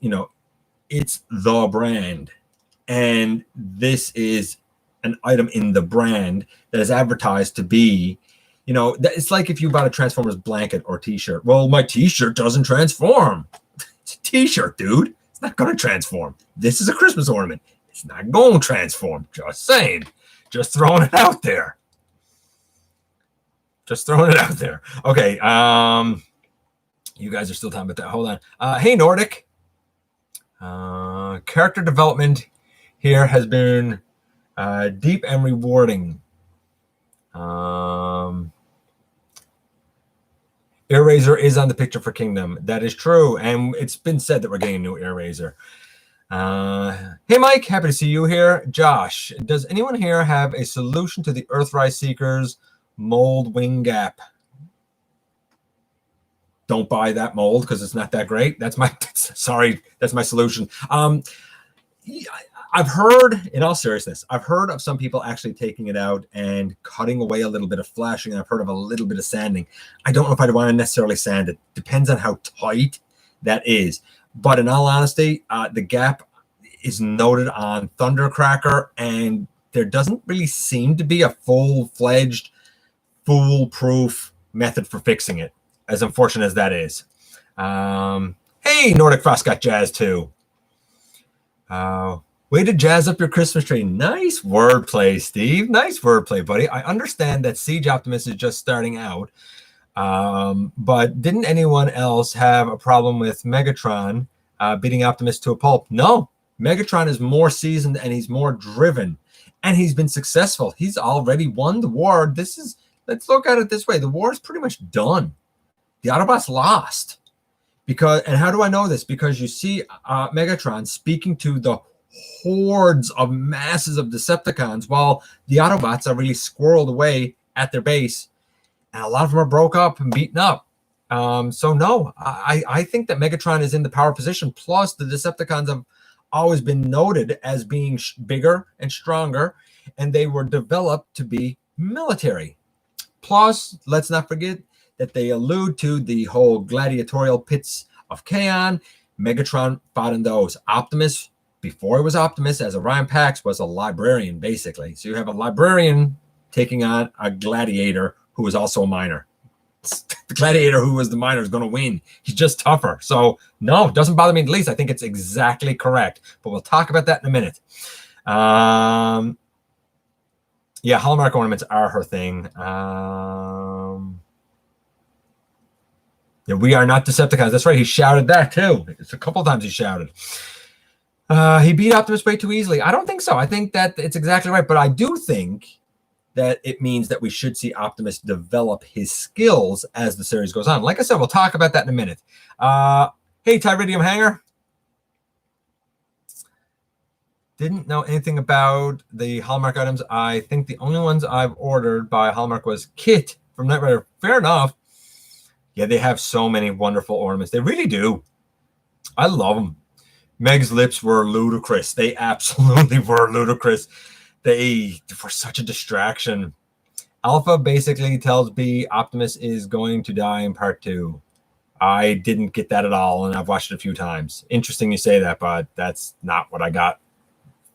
it's the brand. And this is an item in the brand that is advertised to be, it's like if you bought a Transformers blanket or t-shirt. Well, my t-shirt doesn't transform. It's a t-shirt, dude. It's not going to transform. This is a Christmas ornament. It's not going to transform. Just saying. Just throwing it out there. Okay. You guys are still talking about that. Hold on. Hey, Nordic. Character development here has been deep and rewarding. Eraser is on the picture for Kingdom. That is true. And it's been said that we're getting a new Eraser. Hey, Mike. Happy to see you here. Josh, does anyone here have a solution to the Earthrise Seekers mold wing gap? Don't buy that mold because it's not that great. That's my solution. I've heard, in all seriousness, I've heard of some people actually taking it out and cutting away a little bit of flashing. I've heard of a little bit of sanding. I don't know if I'd want to necessarily sand it. Depends on how tight that is. But in all honesty, the gap is noted on Thundercracker, and there doesn't really seem to be a full-fledged, foolproof method for fixing it, as unfortunate as that is. Hey, Nordic Frost got Jazz too. Way to jazz up your Christmas tree. Nice wordplay, Steve. Nice wordplay, buddy. I understand that Siege Optimus is just starting out, but didn't anyone else have a problem with Megatron beating Optimus to a pulp? No. Megatron is more seasoned and he's more driven, and he's been successful. He's already won the war. Let's look at it this way. The war is pretty much done. The Autobots lost. And how do I know this? Because you see Megatron speaking to the hordes of masses of Decepticons while the Autobots are really squirreled away at their base, and a lot of them are broke up and beaten up. So no, I think that Megatron is in the power position. Plus, the Decepticons have always been noted as being bigger and stronger, and they were developed to be military. Plus, let's not forget that they allude to the whole gladiatorial pits of Kaon. Megatron fought in those. Optimus, before he was Optimus, as Orion Pax, was a librarian, basically. So you have a librarian taking on a gladiator who is also a miner. The gladiator who was the miner is going to win. He's just tougher. So no, it doesn't bother me in the least. I think it's exactly correct. But we'll talk about that in a minute. Yeah, Hallmark ornaments are her thing. Yeah, we are not Decepticons. That's right. He shouted that too. It's a couple times he shouted. He beat Optimus way too easily. I don't think so. I think that it's exactly right. But I do think that it means that we should see Optimus develop his skills as the series goes on. Like I said, we'll talk about that in a minute. Hey, Tyridium Hanger. Didn't know anything about the Hallmark items. I think the only ones I've ordered by Hallmark was Kit from Knight Rider. Fair enough. Yeah, they have so many wonderful ornaments. They really do. I love them. Meg's lips were ludicrous. They absolutely were ludicrous. They were such a distraction. Alpha basically tells B Optimus is going to die in part 2. I didn't get that at all, and I've watched it a few times. Interesting you say that, but that's not what I got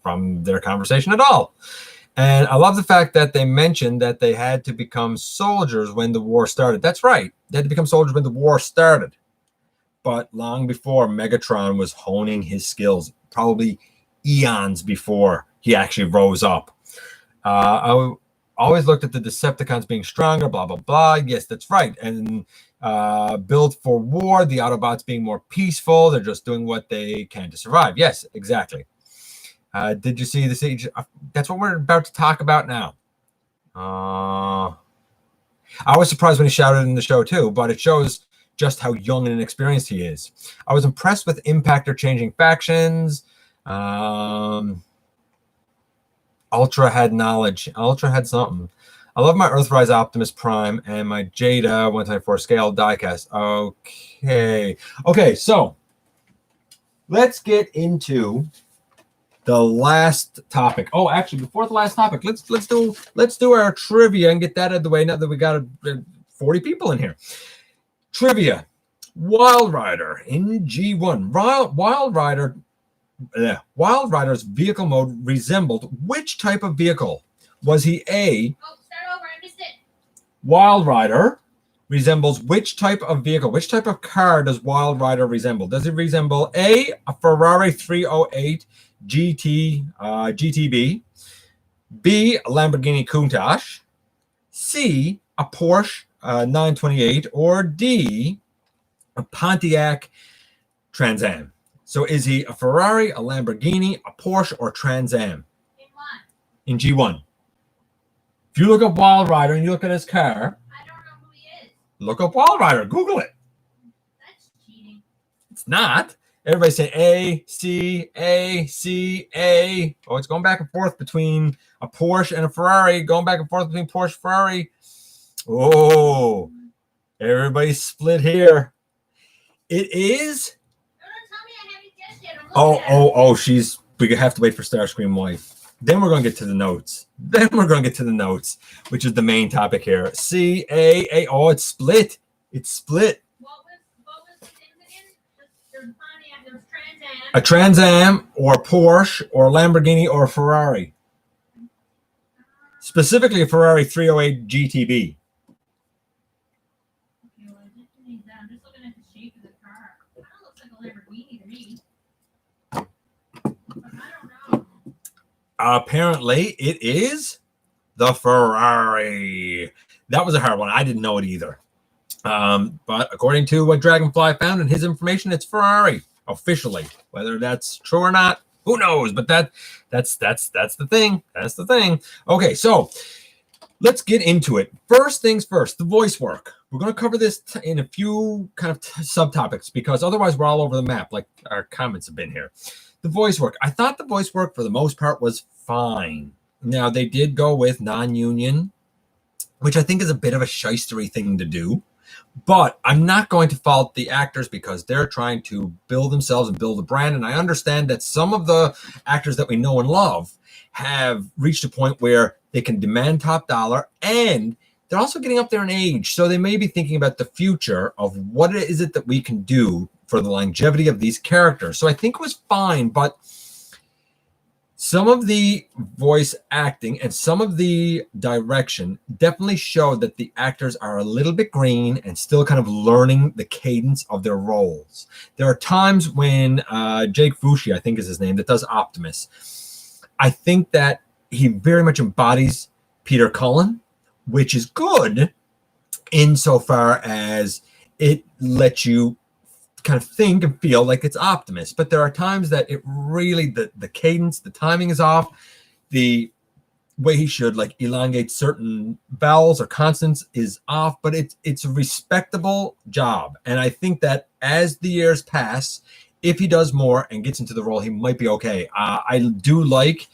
from their conversation at all. And I love the fact that they mentioned that they had to become soldiers when the war started. That's right. They had to become soldiers when the war started. But long before Megatron was honing his skills, probably eons before he actually rose up. I always looked at the Decepticons being stronger, blah, blah, blah. Yes, that's right. And built for war, the Autobots being more peaceful. They're just doing what they can to survive. Yes, exactly. Did you see the siege? That's what we're about to talk about now. I was surprised when he shouted in the show too, but it shows just how young and inexperienced he is. I was impressed with Impactor changing factions. Ultra had knowledge. Ultra had something. I love my Earthrise Optimus Prime and my Jada 124 scale diecast. Okay, so let's get into the last topic. Oh, actually, before the last topic, let's do our trivia and get that out of the way. Now that we got 40 people in here. Trivia: Wild Rider in G1. Wild Rider's vehicle mode resembled which type of vehicle? Was he A? Oh, start over. I missed it. Wild Rider resembles which type of vehicle? Which type of car does Wild Rider resemble? Does it resemble A, a Ferrari 308 GTB, B, a Lamborghini Countach, C, a Porsche 928, or D, a Pontiac Trans Am? So is he a Ferrari, a Lamborghini, a Porsche, or Trans Am? In G1. If you look up Wild Rider and you look at his car, I don't know who he is. look up Wild Rider. Google it. That's cheating. It's not. Everybody say A, C, A, C, A. Oh, it's going back and forth between a Porsche and a Ferrari. Going back and forth between Porsche, Ferrari. Oh, everybody's split here. It is. No, tell me I haven't guessed yet. We have to wait for Starscream Wife. Then we're going to get to the notes. Which is the main topic here. C, A, A. Oh, it's split. It's split. What was the thing again? There's Pontiac, there's Trans Am. A Trans Am or Porsche or Lamborghini or Ferrari. Specifically a Ferrari 308 GTB. Okay, well, I'm just looking at the shape of the car. It kind of looks like a Lamborghini to me. But I don't know. Apparently, it is the Ferrari. That was a hard one. I didn't know it either. But according to what Dragonfly found in his information, it's Ferrari officially. Whether that's true or not, who knows? But that's the thing. That's the thing. Okay, so let's get into it. First things first, the voice work. We're going to cover this in a few kind of subtopics because otherwise we're all over the map, like our comments have been here. The voice work. I thought the voice work for the most part was fine. Now, they did go with non-union, which I think is a bit of a shystery thing to do. But I'm not going to fault the actors because they're trying to build themselves and build a brand. And I understand that some of the actors that we know and love have reached a point where they can demand top dollar and they're also getting up there in age. So they may be thinking about the future of what is it that we can do for the longevity of these characters. So I think it was fine, but some of the voice acting and some of the direction definitely showed that the actors are a little bit green and still kind of learning the cadence of their roles. There are times when Jake Fushi, I think is his name, that does Optimus. I think that he very much embodies Peter Cullen, which is good insofar as it lets you kind of think and feel like it's Optimus. But there are times that it really, the cadence, the timing is off. The way he should like elongate certain vowels or consonants is off, but it's a respectable job. And I think that as the years pass, if he does more and gets into the role, he might be okay. I do like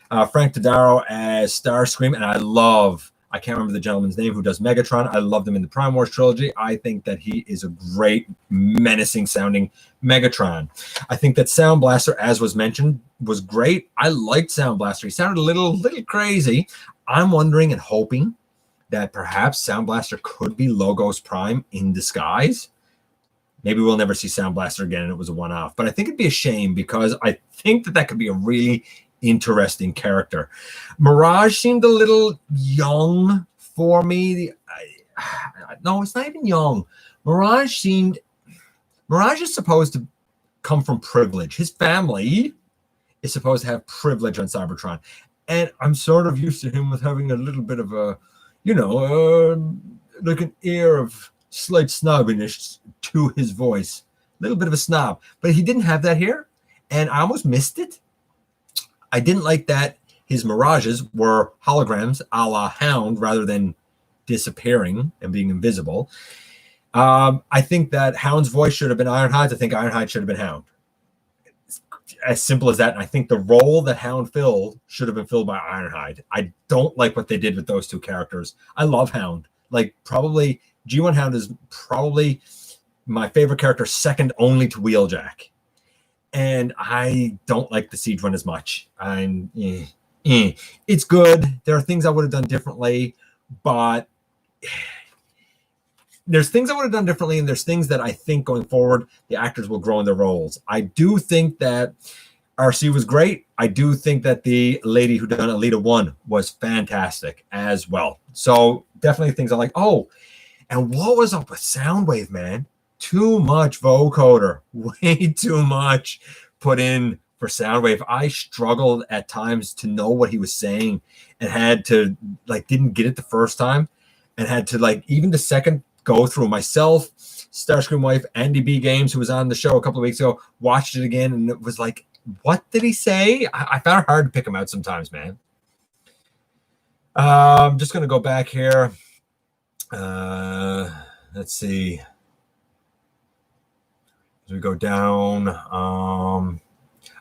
Frank Tadaro as Starscream, and I can't remember the gentleman's name who does Megatron. I loved him in the Prime Wars trilogy. I think that he is a great, menacing sounding Megatron. I think that Sound Blaster, as was mentioned, was great. I liked Sound Blaster. He sounded a little crazy. I'm wondering and hoping that perhaps Sound Blaster could be Logos Prime in disguise. Maybe we'll never see Sound Blaster again and it was a one-off. But I think it'd be a shame because I think that could be a really interesting character. Mirage seemed a little young for me. No, it's not even young. Mirage is supposed to come from privilege. His family is supposed to have privilege on Cybertron. And I'm sort of used to him with having a little bit of a, like an air of slight snobbiness to his voice. A little bit of a snob. But he didn't have that here. And I almost missed it. I didn't like that his mirages were holograms a la Hound rather than disappearing and being invisible. I think that Hound's voice should have been Ironhide. I think Ironhide should have been Hound. As simple as that. And I think the role that Hound filled should have been filled by Ironhide. I don't like what they did with those two characters. I love Hound. Like probably G1 Hound is probably my favorite character, second only to Wheeljack. And I don't like the Siege one as much. It's good. There are things I would have done differently, but there's things I would have done differently, and there's things that I think going forward, the actors will grow in their roles. I do think that RC was great. I do think that the lady who done Alita 1 was fantastic as well. So definitely things I like. Oh, and what was up with Soundwave, man? Too much vocoder, way too much put in for Soundwave. I struggled at times to know what he was saying and had to didn't get it the first time and had to even the second go through. Myself, Starscream wife, Andy B Games, who was on the show a couple of weeks ago, watched it again and it was like, what did he say? I found it hard to pick him out sometimes, man. I'm just gonna go back here. Let's see. As we go down,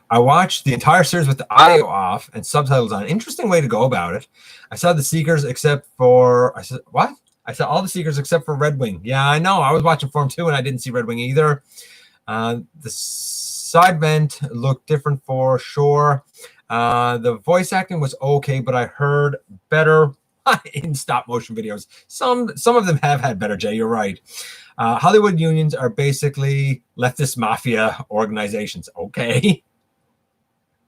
I watched the entire series with the audio off and subtitles on. Interesting way to go about it. I saw the Seekers except for, I said, what? I saw all the Seekers except for Red Wing. Yeah, I know. I was watching Form 2 and I didn't see Red Wing either. The side vent looked different for sure. The voice acting was okay, but I heard better in stop motion videos. Some of them have had better, Jay. You're right. Hollywood unions are basically leftist mafia organizations. Okay.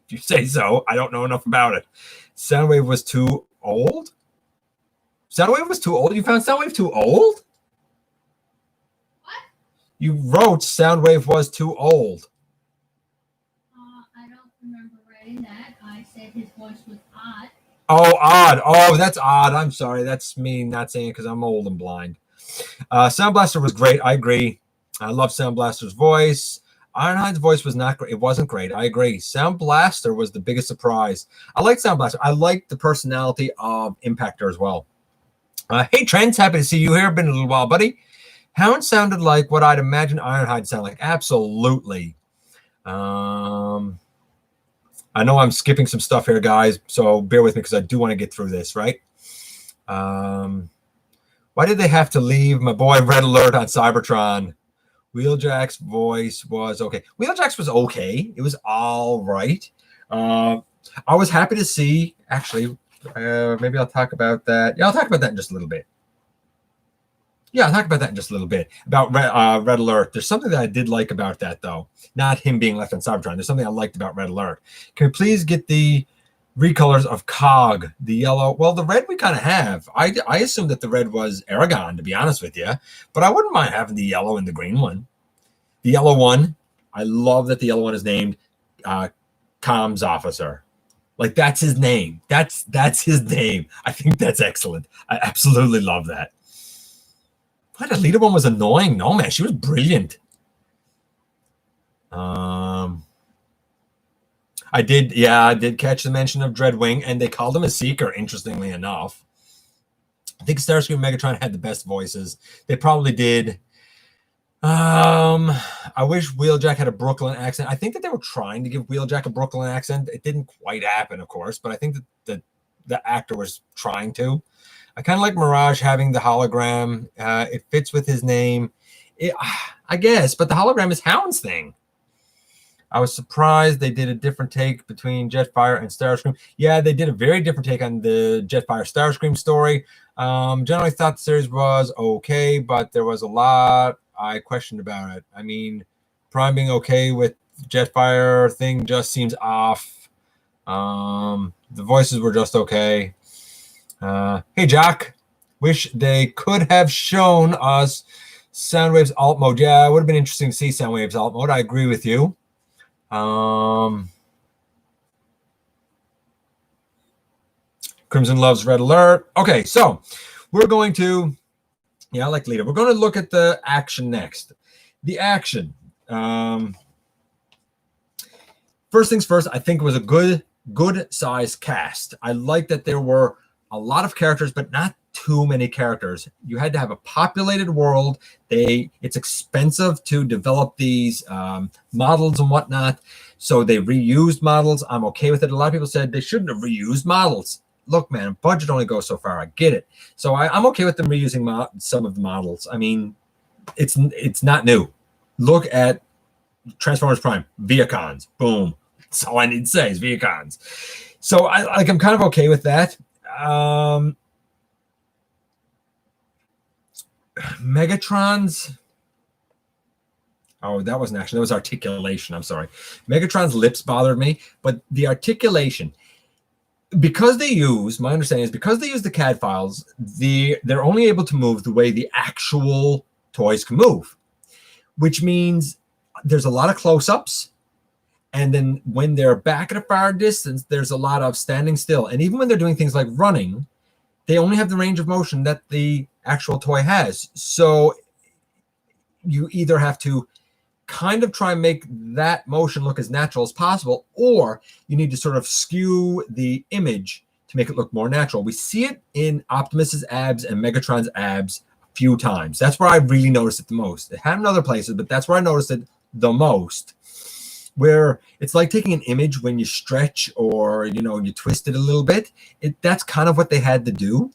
If you say so. I don't know enough about it. Soundwave was too old? Soundwave was too old? You found Soundwave too old? What? You wrote Soundwave was too old. I don't remember writing that. I said his voice was odd. Oh, odd. Oh, that's odd. I'm sorry. That's me not saying it because I'm old and blind. Sound Blaster was great. I agree. I love Sound Blaster's voice. Ironhide's voice was not great. It wasn't great. I agree. Sound Blaster was the biggest surprise. I like Sound Blaster. I like the personality of Impactor as well. Hey, Trent. Happy to see you here. Been a little while, buddy. Hound sounded like what I'd imagine Ironhide sound like. Absolutely. I know I'm skipping some stuff here, guys, so bear with me because I do want to get through this, right? Why did they have to leave my boy Red Alert on Cybertron? Wheeljack's voice was okay. Wheeljack's was okay. It was all right. I was happy to see, actually, maybe I'll talk about that. Yeah, I'll talk about that in just a little bit. About Red Alert. There's something that I did like about that, though. Not him being left on Cybertron. There's something I liked about Red Alert. Can we please get the recolors of Cog, the yellow? Well, the red we kind of have. I assumed that the red was Aragon, to be honest with you. But I wouldn't mind having the yellow and the green one. The yellow one, I love that the yellow one is named Comms Officer. Like, that's his name. That's his name. I think that's excellent. I absolutely love that. What, the leader one was annoying? No, man, she was brilliant. I did catch the mention of Dreadwing, and they called him a Seeker, interestingly enough. I think Starscream and Megatron had the best voices. They probably did. I wish Wheeljack had a Brooklyn accent. I think that they were trying to give Wheeljack a Brooklyn accent. It didn't quite happen, of course, but I think that the actor was trying to. I kind of like Mirage having the hologram. It fits with his name, I guess, but the hologram is Hound's thing. I was surprised they did a different take between Jetfire and Starscream. Yeah, they did a very different take on the Jetfire Starscream story. Generally thought the series was okay, but there was a lot I questioned about it. I mean, Prime being okay with Jetfire thing just seems off. The voices were just okay. Hey, Jock. Wish they could have shown us Soundwave's alt mode. Yeah, it would have been interesting to see Soundwave's alt mode. I agree with you. Crimson loves Red Alert. Okay, so we're going to, I like leader. We're going to look at the action next. The action. First things first, I think it was a good size cast. I like that there were a lot of characters, but not too many characters. You had to have a populated world. It's expensive to develop these models and whatnot. So they reused models. I'm okay with it. A lot of people said they shouldn't have reused models. Look, man, budget only goes so far. I get it. So I'm okay with them reusing some of the models. I mean, it's not new. Look at Transformers Prime, Viacons, boom. That's all I need to say is Viacons. So I'm kind of okay with that. Megatron's. Oh, that wasn't action. That was articulation. I'm sorry. Megatron's lips bothered me, but the articulation, because my understanding is because they use the CAD files, they're only able to move the way the actual toys can move, which means there's a lot of close-ups. And then when they're back at a far distance, there's a lot of standing still. And even when they're doing things like running, they only have the range of motion that the actual toy has. So you either have to kind of try and make that motion look as natural as possible, or you need to sort of skew the image to make it look more natural. We see it in Optimus's abs and Megatron's abs a few times. That's where I really noticed it the most. It had in other places, but that's where I noticed it the most, where it's like taking an image when you stretch or, you twist it a little bit. That's kind of what they had to do.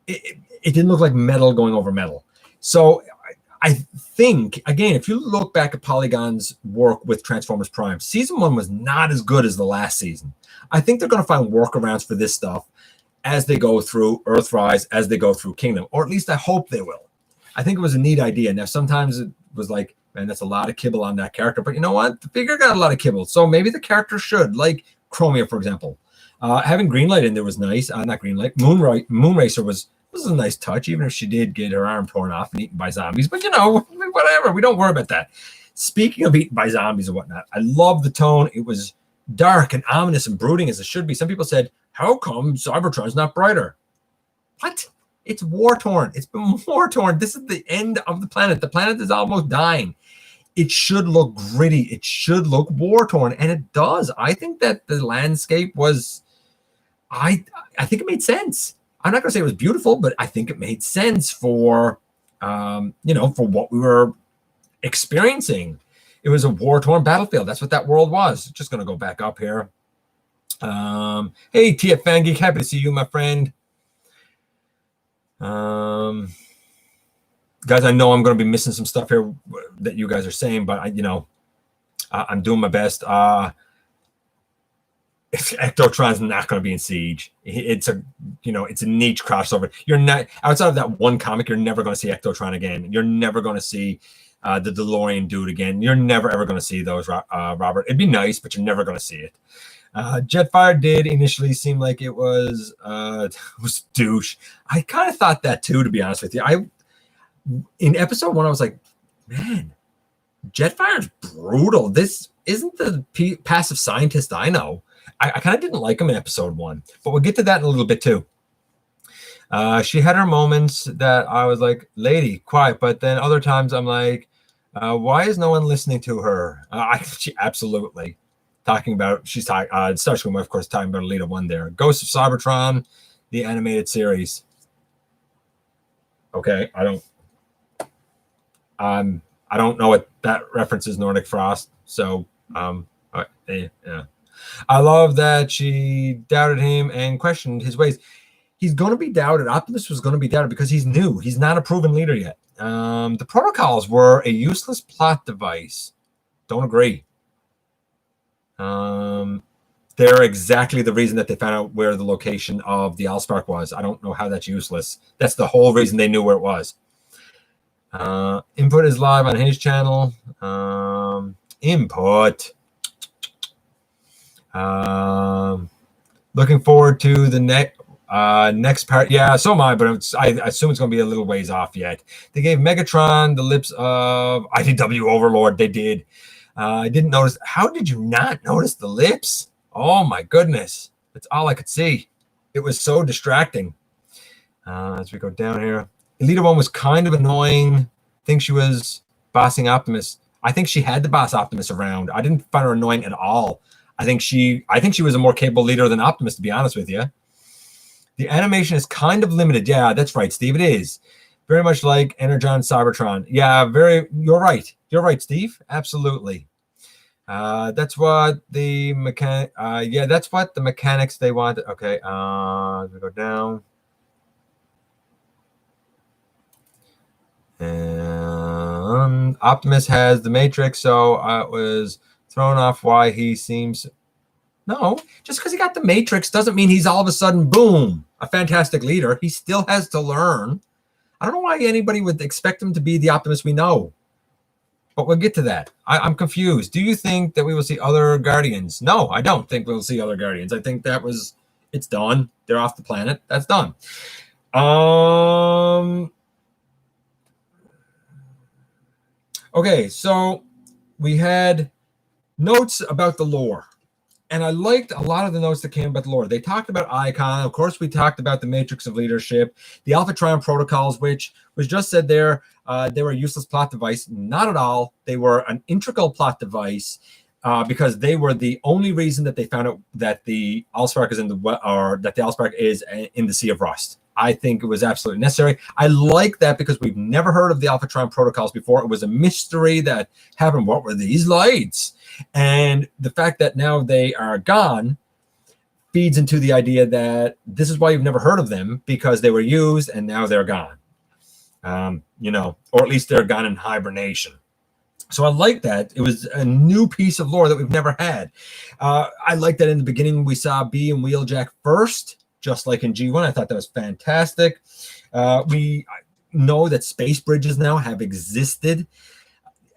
It didn't look like metal going over metal. So I think, again, if you look back at Polygon's work with Transformers Prime, season 1 was not as good as the last season. I think they're going to find workarounds for this stuff as they go through Earthrise, as they go through Kingdom, or at least I hope they will. I think it was a neat idea. Now, sometimes it was like, man, that's a lot of kibble on that character. But you know what? The figure got a lot of kibble. So maybe the character should, like Chromia, for example. Having Greenlight in there was nice. Not Greenlight. Moonracer was a nice touch, even if she did get her arm torn off and eaten by zombies. But, whatever. We don't worry about that. Speaking of eaten by zombies and whatnot, I love the tone. It was dark and ominous and brooding as it should be. Some people said, how come Cybertron's not brighter? What? It's war-torn. It's been war-torn. This is the end of the planet. The planet is almost dying. It should look gritty. It should look war-torn, and it does. I think that the landscape was, I think it made sense. I'm not going to say it was beautiful, but I think it made sense for, for what we were experiencing. It was a war-torn battlefield. That's what that world was. Just going to go back up here. Hey, TF Fan Geek, happy to see you, my friend. Guys, I know I'm going to be missing some stuff here that you guys are saying, but I'm doing my best. Ectotron's not going to be in Siege. It's a niche crossover. You're not, outside of that one comic, you're never going to see Ectotron again. You're never going to see the DeLorean dude again. You're never ever going to see those, Robert. It'd be nice, but you're never going to see it. Jetfire did initially seem like it was douche. I kind of thought that too, to be honest with you. In episode 1, I was like, man, Jetfire's brutal. This isn't the passive scientist I know. I kind of didn't like him in episode 1, but we'll get to that in a little bit too. She had her moments that I was like, lady, quiet. But then other times I'm like, why is no one listening to her? She absolutely talking about, she's talking, Starscream, of course, talking about Alita 1 there. Ghost of Cybertron, the animated series. Okay, I don't know what that references Nordic Frost. So, yeah. I love that she doubted him and questioned his ways. He's going to be doubted. Optimus was going to be doubted because he's new. He's not a proven leader yet. The protocols were a useless plot device. Don't agree. They're exactly the reason that they found out where the location of the Allspark was. I don't know how that's useless. That's the whole reason they knew where it was. Input is live on his channel. Input. Looking forward to the next part. Yeah, so am I, but I assume it's going to be a little ways off yet. They gave Megatron the lips of IDW Overlord. They did. I didn't notice. How did you not notice the lips? Oh my goodness. That's all I could see. It was so distracting. As we go down here. Elita 1 was kind of annoying. I think she was bossing Optimus. I think she had to boss Optimus around. I didn't find her annoying at all. I think she was a more capable leader than Optimus, to be honest with you. The animation is kind of limited. Yeah, that's right, Steve. It is. Very much like Energon Cybertron. Yeah, you're right. You're right, Steve. Absolutely. That's what the that's what the mechanics they want. Okay, we go down. And Optimus has the Matrix, so I was thrown off why he seems. No, just because he got the Matrix doesn't mean he's all of a sudden, boom, a fantastic leader. He still has to learn. I don't know why anybody would expect him to be the Optimus we know. But we'll get to that. I'm confused. Do you think that we will see other Guardians? No, I don't think we'll see other Guardians. I think it's done. They're off the planet. That's done. Okay, so we had notes about the lore. And I liked a lot of the notes that came about the lore. They talked about Icon. Of course, we talked about the Matrix of Leadership, the Alphatron protocols, which was just said there. They were a useless plot device. Not at all. They were an integral plot device because they were the only reason that they found out that the Allspark is that the Allspark is in the Sea of Rust. I think it was absolutely necessary. I like that because we've never heard of the Alphatron protocols before. It was a mystery that happened. What were these lights? And the fact that now they are gone feeds into the idea that this is why you've never heard of them, because they were used and now they're gone. Or at least they're gone in hibernation. So I like that. It was a new piece of lore that we've never had. I like that in the beginning we saw B and Wheeljack first, just like in G1. I thought that was fantastic. We know that space bridges now have existed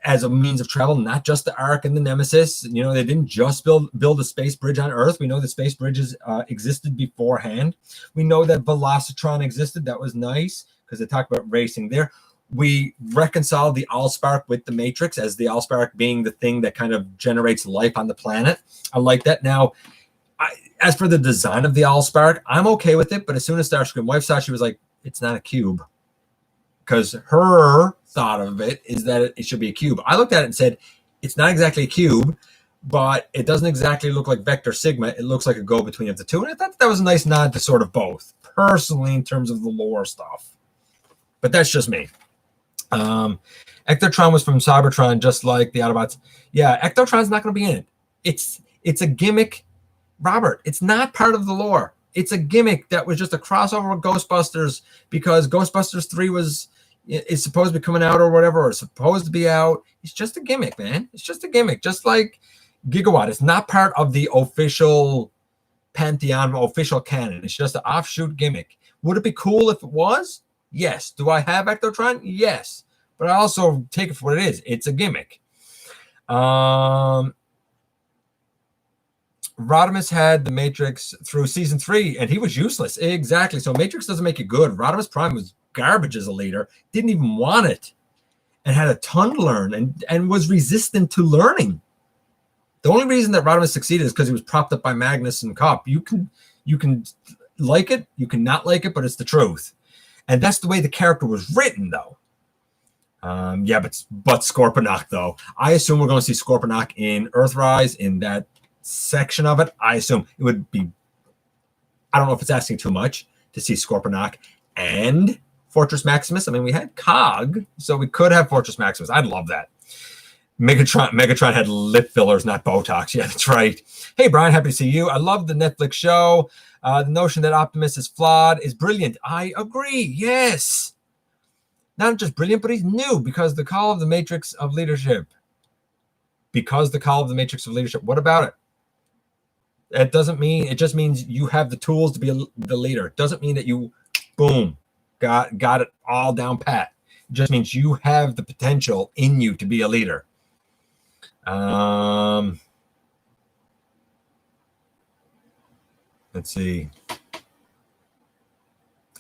as a means of travel, not just the Ark and the Nemesis. They didn't just build a space bridge on Earth. We know that space bridges existed beforehand. We know that Velocitron existed. That was nice because they talk about racing there. We reconciled the Allspark with the Matrix as the Allspark being the thing that kind of generates life on the planet. I like that. Now, as for the design of the Allspark, I'm okay with it. But as soon as Starscream wife saw, she was like, it's not a cube. Because her thought of it is that it should be a cube. I looked at it and said, it's not exactly a cube, but it doesn't exactly look like Vector Sigma. It looks like a go-between of the two. And I thought that was a nice nod to sort of both, personally, in terms of the lore stuff. But that's just me. Ectotron was from Cybertron, just like the Autobots. Yeah, Ectotron's not going to be in it. It's a gimmick, Robert. It's not part of the lore. It's a gimmick that was just a crossover with Ghostbusters because Ghostbusters 3 is supposed to be coming out or whatever, or supposed to be out. It's just a gimmick, man. It's just a gimmick, just like Gigawatt. It's not part of the official pantheon, official canon. It's just an offshoot gimmick. Would it be cool if it was? Yes. Do I have Ectotron? Yes. But I also take it for what it is. It's a gimmick. Rodimus had the Matrix through season 3, and he was useless. Exactly. So Matrix doesn't make you good. Rodimus Prime was garbage as a leader. Didn't even want it, and had a ton to learn, and was resistant to learning. The only reason that Rodimus succeeded is because he was propped up by Magnus and Cop. You can like it, you can not like it, but it's the truth. And that's the way the character was written, though. Yeah, but Scorponok, though. I assume we're going to see Scorponok in Earthrise, in that section of it. I assume it would be, I don't know if it's asking too much to see Scorponok and Fortress Maximus. I mean, we had Cog, so we could have Fortress Maximus. I'd love that. Megatron had lip fillers, not Botox. Yeah, that's right. Hey, Brian, happy to see you. I love the Netflix show. The notion that Optimus is flawed is brilliant. I agree. Yes. Not just brilliant, but he's new because the call of the Matrix of Leadership. What about it? It doesn't mean, it just means you have the tools to be the leader. It doesn't mean that you, boom, got it all down pat. It just means you have the potential in you to be a leader. Let's see.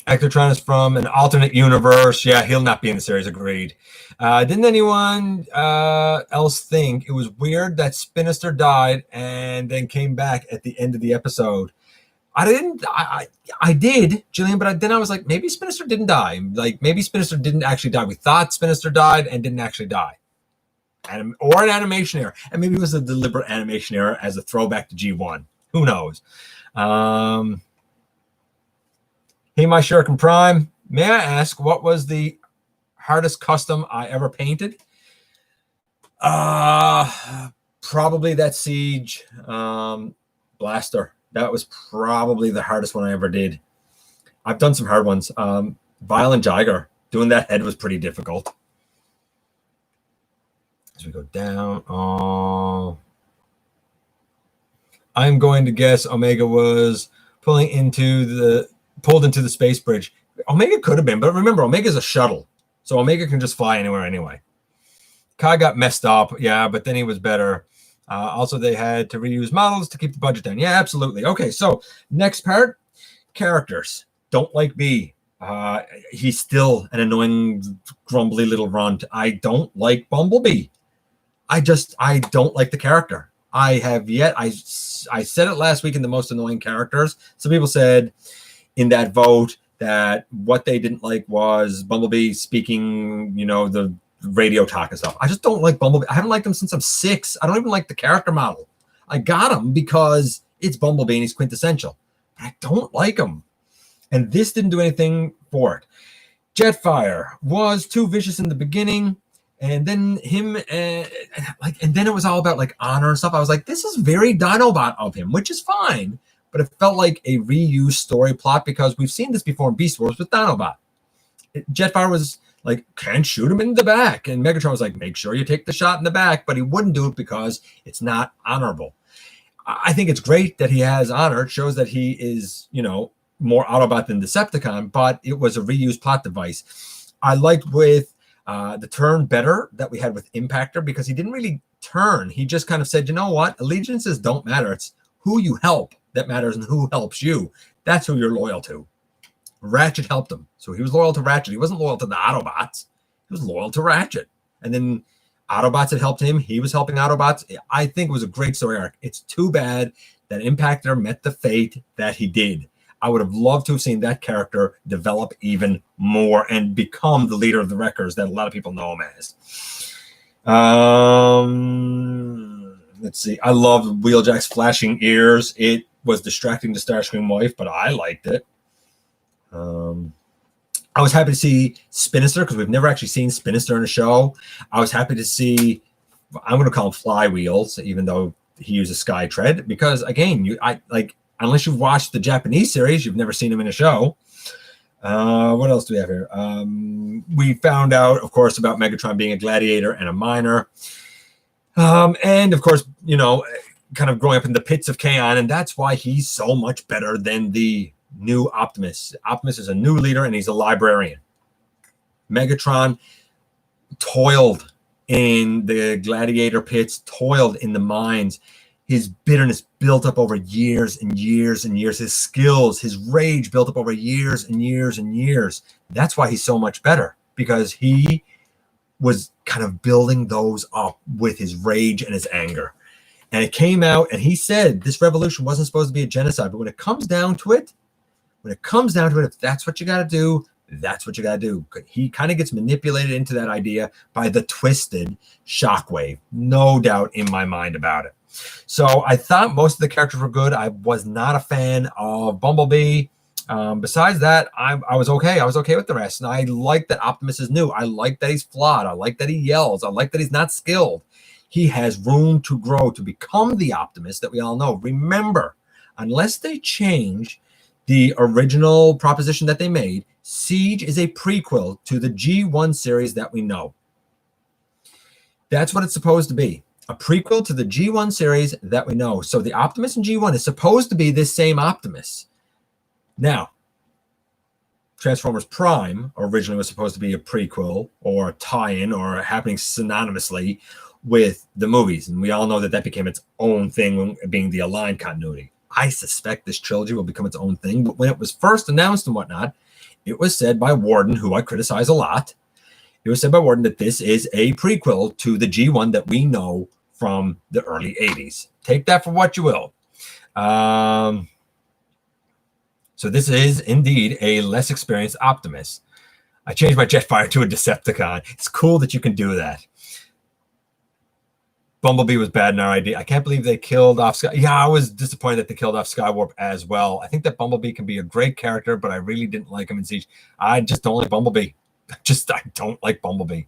Ectotron is from an alternate universe. Yeah, he'll not be in the series. Agreed. Didn't anyone else think it was weird that Sinister died and then came back at the end of the episode? I didn't. I did, Jillian, but then I was like, maybe Sinister didn't die. Like, maybe Sinister didn't actually die. We thought Sinister died and didn't actually die. Or an animation error. And maybe it was a deliberate animation error as a throwback to G1. Who knows? Hey, my Shuriken Prime. May I ask, what was the hardest custom I ever painted? Probably that Siege blaster. That was probably the hardest one I ever did. I've done some hard ones. Violent Jiger. Doing that head was pretty difficult. As we go down. Oh. I'm going to guess Omega was pulled into the space bridge. Omega could have been, but remember, Omega's a shuttle. So Omega can just fly anywhere anyway. Kai got messed up, yeah, but then he was better. Also, they had to reuse models to keep the budget down. Yeah, absolutely. Okay, so next part, characters. Don't like B. He's still an annoying, grumbly little runt. I don't like Bumblebee. I don't like the character. I said it last week in the most annoying characters. Some people said in that vote that what they didn't like was Bumblebee speaking, the radio talk and stuff. I just don't like Bumblebee. I haven't liked him since I'm 6. I don't even like the character model. I got him because it's Bumblebee and he's quintessential. But I don't like him. And this didn't do anything for it. Jetfire was too vicious in the beginning. And then and then it was all about like honor and stuff. I was like, this is very Dinobot of him, which is fine. But it felt like a reused story plot because we've seen this before in Beast Wars with Dinobot. Jetfire was like, can't shoot him in the back. And Megatron was like, make sure you take the shot in the back. But he wouldn't do it because it's not honorable. I think it's great that he has honor. It shows that he is, more Autobot than Decepticon. But it was a reused plot device. I liked with the turn better that we had with Impactor because he didn't really turn. He just kind of said, you know what? Allegiances don't matter. It's who you help that matters and who helps you. That's who you're loyal to. Ratchet helped him. So he was loyal to Ratchet. He wasn't loyal to the Autobots. He was loyal to Ratchet. And then Autobots had helped him. He was helping Autobots. I think it was a great story arc. It's too bad that Impactor met the fate that he did. I would have loved to have seen that character develop even more and become the leader of the Wreckers that a lot of people know him as. Let's see. I loved Wheeljack's flashing ears. It was distracting to Starscream wife, but I liked it. I was happy to see Spinister because we've never actually seen Spinister in a show. I was happy to see, I'm going to call him Flywheels, even though he uses Skytread, because again, unless you've watched the Japanese series, you've never seen him in a show. What else do we have here? We found out, of course, about Megatron being a gladiator and a miner. And of course, kind of growing up in the pits of Kaon, and that's why he's so much better than the new Optimus. Optimus is a new leader, and he's a librarian. Megatron toiled in the gladiator pits, toiled in the mines. His bitterness built up over years and years and years. His skills, his rage built up over years and years and years. That's why he's so much better, because he was kind of building those up with his rage and his anger. And it came out, and he said this revolution wasn't supposed to be a genocide. But when it comes down to it, when it comes down to it, if that's what you got to do, that's what you got to do. He kind of gets manipulated into that idea by the twisted Shockwave. No doubt in my mind about it. So I thought most of the characters were good. I was not a fan of Bumblebee. Besides that, I was okay. I was okay with the rest. And I like that Optimus is new. I like that he's flawed. I like that he yells. I like that he's not skilled. He has room to grow to become the Optimus that we all know. Remember, unless they change the original proposition that they made, Siege is a prequel to the G1 series that we know. That's what it's supposed to be. A prequel to the G1 series that we know. So the Optimus in G1 is supposed to be this same Optimus. Now, Transformers Prime originally was supposed to be a prequel or a tie-in or happening synonymously with the movies. And we all know that that became its own thing, being the aligned continuity. I suspect this trilogy will become its own thing. But when it was first announced and whatnot, it was said by Warden, who I criticize a lot, it was said by Warden that this is a prequel to the G1 that we know from the early 80s. Take that for what you will. So this is indeed a less experienced Optimus. I changed my Jetfire to a Decepticon. It's cool that you can do that. Bumblebee was bad in our idea. I can't believe they killed off Sky. Yeah, I was disappointed that they killed off Skywarp as well. I think that Bumblebee can be a great character, but I really didn't like him in Siege. I just don't like Bumblebee. I don't like Bumblebee.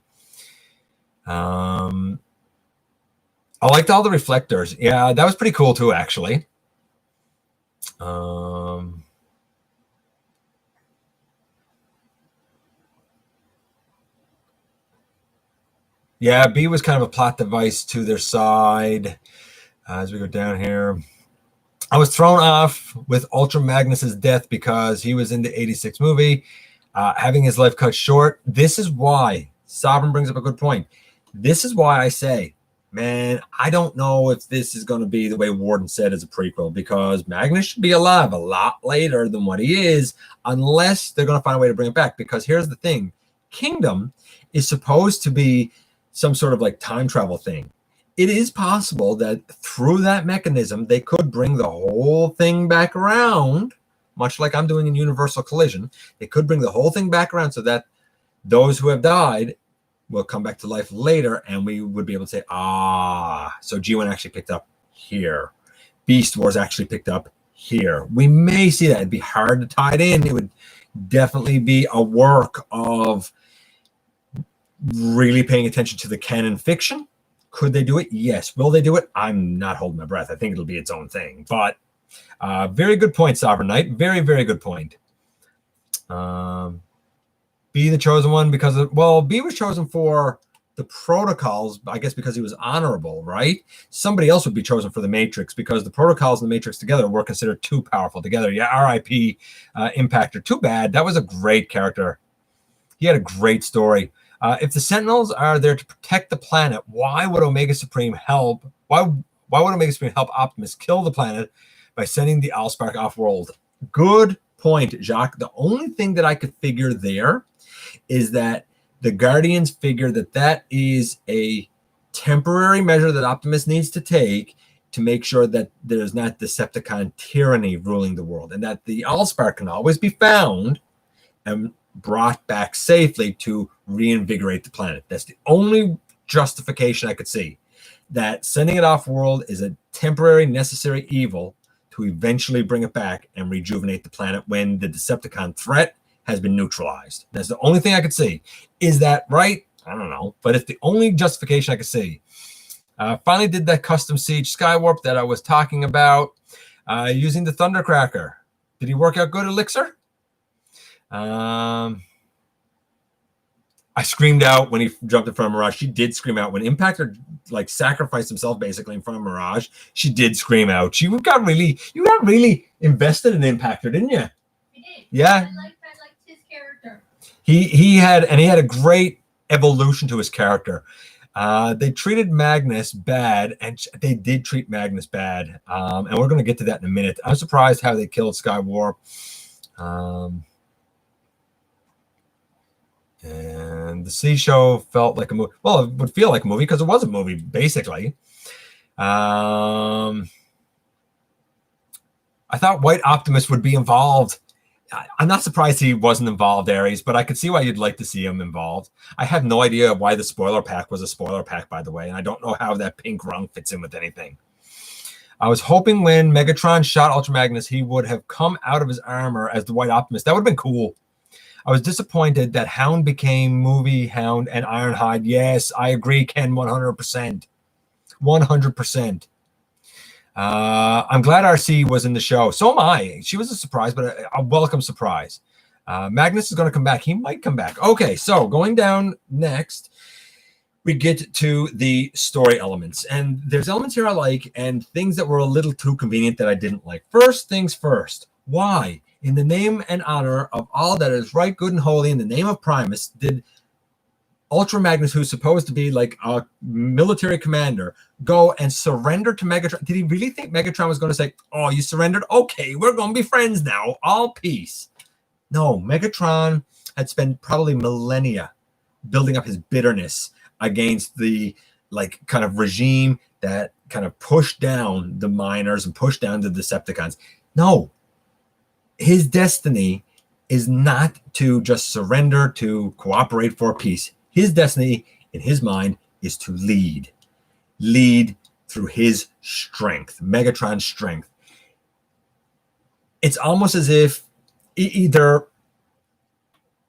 I liked all the reflectors. Yeah, that was pretty cool too, actually. Yeah, B was kind of a plot device to their side. As we go down here, I was thrown off with Ultra Magnus's death because he was in the 86 movie, having his life cut short. This is why Sovereign brings up a good point. This is why I say, man, I don't know if this is going to be the way Warden said as a prequel, because Magnus should be alive a lot later than what he is, unless they're going to find a way to bring it back. Because here's the thing. Kingdom is supposed to be some sort of like time travel thing. It is possible that through that mechanism, they could bring the whole thing back around, much like I'm doing in Universal Collision. They could bring the whole thing back around so that those who have died will come back to life later, and we would be able to say, so G1 actually picked up here. Beast Wars actually picked up here. We may see that. It'd be hard to tie it in. It would definitely be a work of really paying attention to the canon fiction. Could they do it? Yes. Will they do it? I'm not holding my breath. I think it'll be its own thing. But very good point, Sovereign Knight. Very, very good point. B, the chosen one, because B was chosen for the protocols, I guess, because he was honorable, right? Somebody else would be chosen for the Matrix, because the protocols and the Matrix together were considered too powerful together. Yeah, R.I.P. Impactor. Too bad. That was a great character. He had a great story. If the Sentinels are there to protect the planet, why would Omega Supreme help? Why would Omega Supreme help Optimus kill the planet by sending the Allspark off-world? Good point, Jacques. The only thing that I could figure there is that the Guardians figure that that is a temporary measure that Optimus needs to take to make sure that there's not Decepticon tyranny ruling the world, and that the Allspark can always be found and brought back safely to reinvigorate the planet. That's the only justification I could see. That sending it off-world is a temporary, necessary evil to eventually bring it back and rejuvenate the planet when the Decepticon threat has been neutralized. That's the only thing I could see. Is that right? I don't know. But it's the only justification I could see. Finally did that custom Siege Skywarp that I was talking about using the Thundercracker. Did he work out good, Elixir? I screamed out when he jumped in front of Mirage. She did scream out when Impactor sacrificed himself basically in front of Mirage. She did scream out. You got really invested in Impactor, didn't you? I did. Yeah. I liked his character. He had a great evolution to his character. They treated Magnus bad, and they did treat Magnus bad. And we're going to get to that in a minute. I'm surprised how they killed Skywarp. And the Sea Show felt like a movie. Well, it would feel like a movie because it was a movie, basically. I thought White Optimus would be involved I'm not surprised he wasn't involved, Aries, but I could see why you'd like to see him involved. I have no idea why the spoiler pack was a spoiler pack, by the way, and I don't know how that pink rung fits in with anything. I was hoping when Megatron shot Ultra Magnus, he would have come out of his armor as the White Optimus. That would have been cool. I was disappointed that Hound became movie Hound and Ironhide. Yes, I agree, Ken, 100%. 100%. I'm glad RC was in the show. So am I. She was a surprise, but a welcome surprise. Magnus is going to come back. He might come back. Okay, so going down next, we get to the story elements. And there's elements here I like and things that were a little too convenient that I didn't like. First things first. Why? In the name and honor of all that is right, good, and holy, in the name of Primus, did Ultra Magnus, who's supposed to be like a military commander, go and surrender to Megatron? Did he really think Megatron was going to say, oh, you surrendered? Okay, we're going to be friends now. All peace. No, Megatron had spent probably millennia building up his bitterness against the like kind of regime that kind of pushed down the miners and pushed down the Decepticons. No, his destiny is not to just surrender, to cooperate for peace. His destiny, in his mind, is to lead through his strength, Megatron's strength. It's almost as if either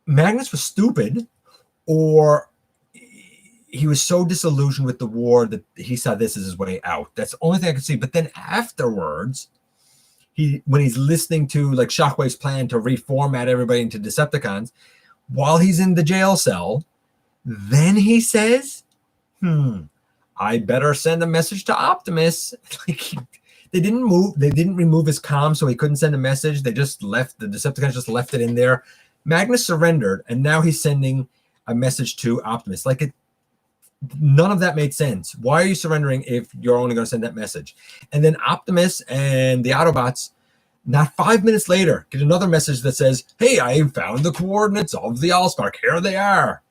Magnus was stupid or he was so disillusioned with the war that he saw this as his way out. That's the only thing I could see. But then afterwards, when he's listening to like Shockwave's plan to reformat everybody into Decepticons, while he's in the jail cell, then he says, I better send a message to Optimus. Like they didn't remove his comm so he couldn't send a message. They just left, the Decepticons just left it in there. Magnus surrendered, and now he's sending a message to Optimus. Like none of that made sense. Why are you surrendering if you're only going to send that message? And then Optimus and the Autobots, not 5 minutes later, get another message that says, hey, I found the coordinates of the Allspark. Here they are.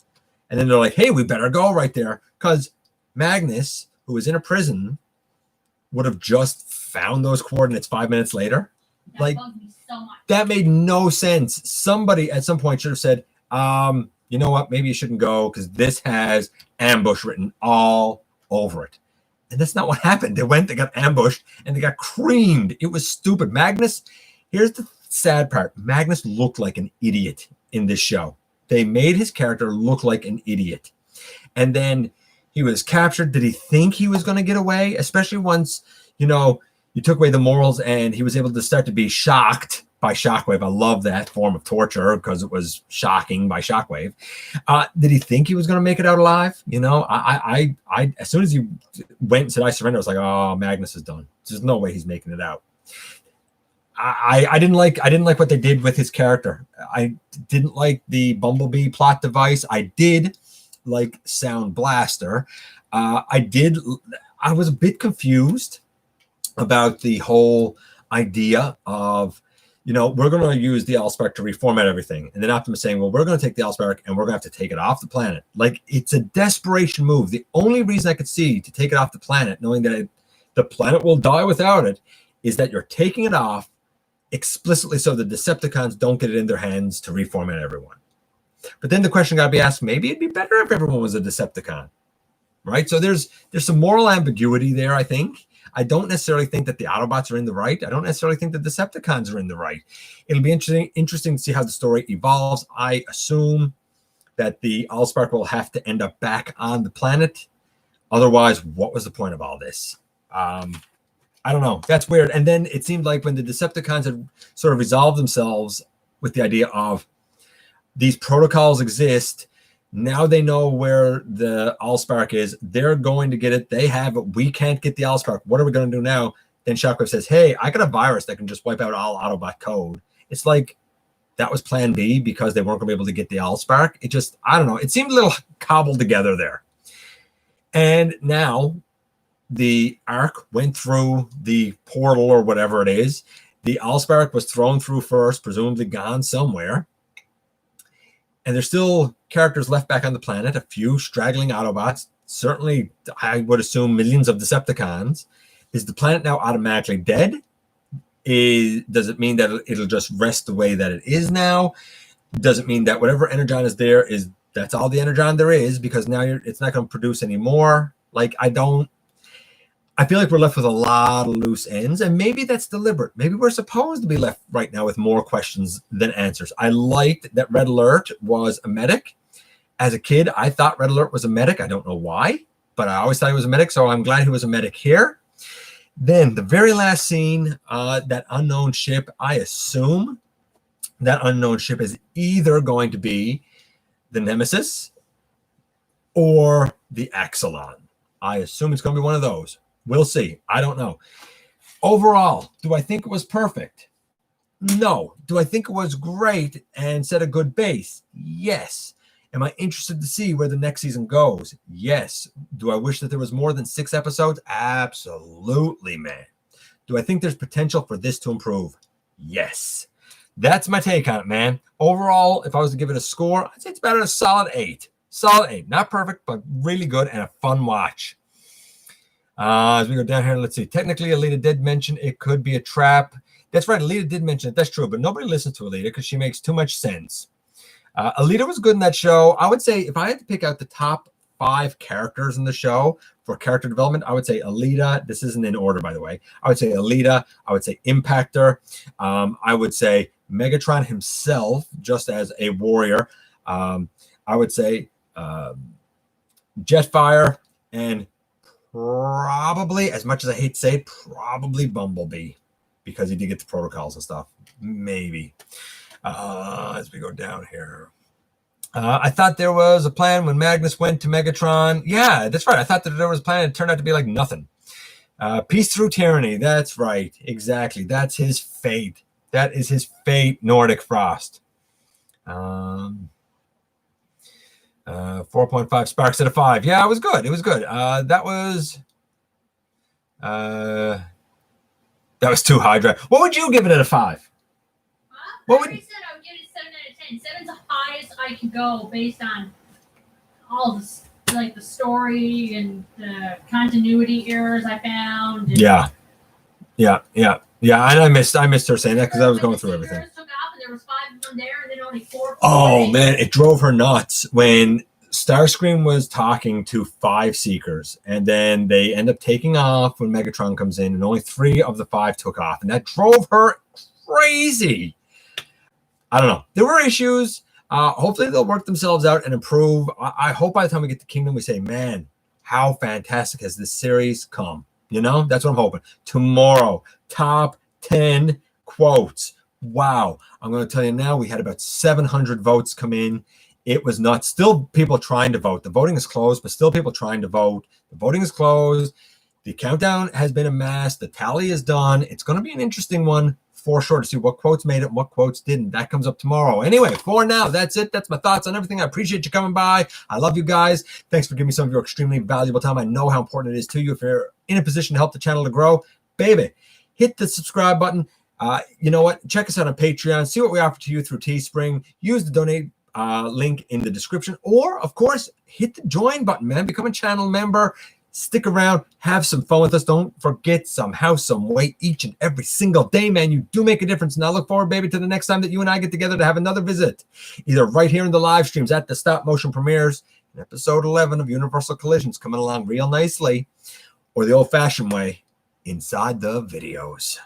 And then they're like, hey, we better go right there. Because Magnus, who was in a prison, would have just found those coordinates 5 minutes later. That like bugs me so much. That made no sense. Somebody at some point should have said, you know what, maybe you shouldn't go because this has ambush written all over it. And that's not what happened. They went, they got ambushed, and they got creamed. It was stupid. Magnus, here's the sad part. Magnus looked like an idiot in this show. They made his character look like an idiot. And then he was captured. Did he think he was going to get away? Especially once, you took away the morals and he was able to start to be shocked by Shockwave. I love that form of torture because it was shocking by Shockwave. Did he think he was going to make it out alive? I as soon as he went and said, I surrender, I was like, oh, Magnus is done. There's no way he's making it out. I didn't like what they did with his character. I didn't like the Bumblebee plot device. I did like Sound Blaster. I was a bit confused about the whole idea of, we're going to use the Allspark to reformat everything. And then Optimus saying, well, we're going to take the Allspark and we're going to have to take it off the planet. Like, it's a desperation move. The only reason I could see to take it off the planet, knowing that the planet will die without it, is that you're taking it off explicitly so the Decepticons don't get it in their hands to reformat everyone. But then the question got to be asked, maybe it'd be better if everyone was a Decepticon, right? So there's some moral ambiguity there, I think. I don't necessarily think that the Autobots are in the right. I don't necessarily think the Decepticons are in the right. It'll be interesting to see how the story evolves. I assume that the Allspark will have to end up back on the planet. Otherwise, what was the point of all this? I don't know. That's weird. And then it seemed like when the Decepticons had sort of resolved themselves with the idea of these protocols exist, now they know where the Allspark is. They're going to get it. They have it. We can't get the Allspark. What are we going to do now? Then Shockwave says, hey, I got a virus that can just wipe out all Autobot code. It's like that was plan B because they weren't going to be able to get the Allspark. It just, I don't know. It seemed a little cobbled together there. And now the Ark went through the portal or whatever it is. The Allspark was thrown through first, presumably gone somewhere. And there's still characters left back on the planet, a few straggling Autobots, certainly, I would assume, millions of Decepticons. Is the planet now automatically dead? Does it mean that it'll just rest the way that it is now? Does it mean that whatever energon is there that's all the energon there is, because now it's not going to produce any more? Like, I feel like we're left with a lot of loose ends, and maybe that's deliberate. Maybe we're supposed to be left right now with more questions than answers. I liked that Red Alert was a medic. As a kid, I thought Red Alert was a medic. I don't know why, but I always thought he was a medic, so I'm glad he was a medic here. Then the very last scene, that unknown ship, I assume that unknown ship is either going to be the Nemesis or the Axelon. I assume it's going to be one of those. We'll see. I don't know. Overall, do I think it was perfect? No. Do I think it was great and set a good base? Yes. Am I interested to see where the next season goes? Yes. Do I wish that there was more than 6 episodes? Absolutely, man. Do I think there's potential for this to improve? Yes. That's my take on it, man. Overall, if I was to give it a score, I'd say it's about a solid 8. Solid 8. Not perfect, but really good and a fun watch. As we go down here, let's see. Technically, Alita did mention it could be a trap. That's right. Alita did mention it. That's true. But nobody listens to Alita because she makes too much sense. Alita was good in that show. I would say if I had to pick out the top 5 characters in the show for character development, I would say Alita. This isn't in order, by the way. I would say Alita. I would say Impactor. I would say Megatron himself, just as a warrior. I would say Jetfire, and probably, as much as I hate to say it, probably Bumblebee, because he did get the protocols and stuff. Maybe. As we go down here. I thought there was a plan when Magnus went to Megatron. Yeah, that's right. I thought that there was a plan. It turned out to be like nothing. Peace through tyranny. That's right. Exactly. That's his fate. That is his fate, Nordic Frost. 4.5 sparks out of 5. Yeah, it was good. It was good. That was too high. What would you give it at a 5? What would I said I would give it 7 out of 10. 7's the highest I can go based on all this, like the story and the continuity errors I found. Yeah. And I missed her saying that because I was going through everything. Took off and there was 5 of them there, and then only 4. Oh man, it drove her nuts when Starscream was talking to 5 Seekers, and then they end up taking off when Megatron comes in, and only 3 of the 5 took off, and that drove her crazy. I don't know. There were issues. Hopefully they'll work themselves out and improve. I hope by the time we get to Kingdom, we say, man, how fantastic has this series come? You know, that's what I'm hoping. Tomorrow, top 10 quotes. Wow. I'm going to tell you now, we had about 700 votes come in. It was nuts. Still people trying to vote. The voting is closed, but still people trying to vote. The voting is closed. The countdown has been amassed. The tally is done. It's going to be an interesting one for sure to see what quotes made it and what quotes didn't. That comes up tomorrow. Anyway, for now, that's it. That's my thoughts on everything. I appreciate you coming by. I love you guys. Thanks for giving me some of your extremely valuable time. I know how important it is to you. If you're in a position to help the channel to grow, baby, hit the subscribe button. You know what? Check us out on Patreon. See what we offer to you through Teespring. Use the donate link in the description. Or, of course, hit the join button, man. Become a channel member. Stick around, have some fun with us. Don't forget some house, some weight each and every single day, man. You do make a difference. And I look forward, baby, to the next time that you and I get together to have another visit, either right here in the live streams at the stop motion premieres, in episode 11 of Universal Collisions coming along real nicely, or the old-fashioned way, inside the videos.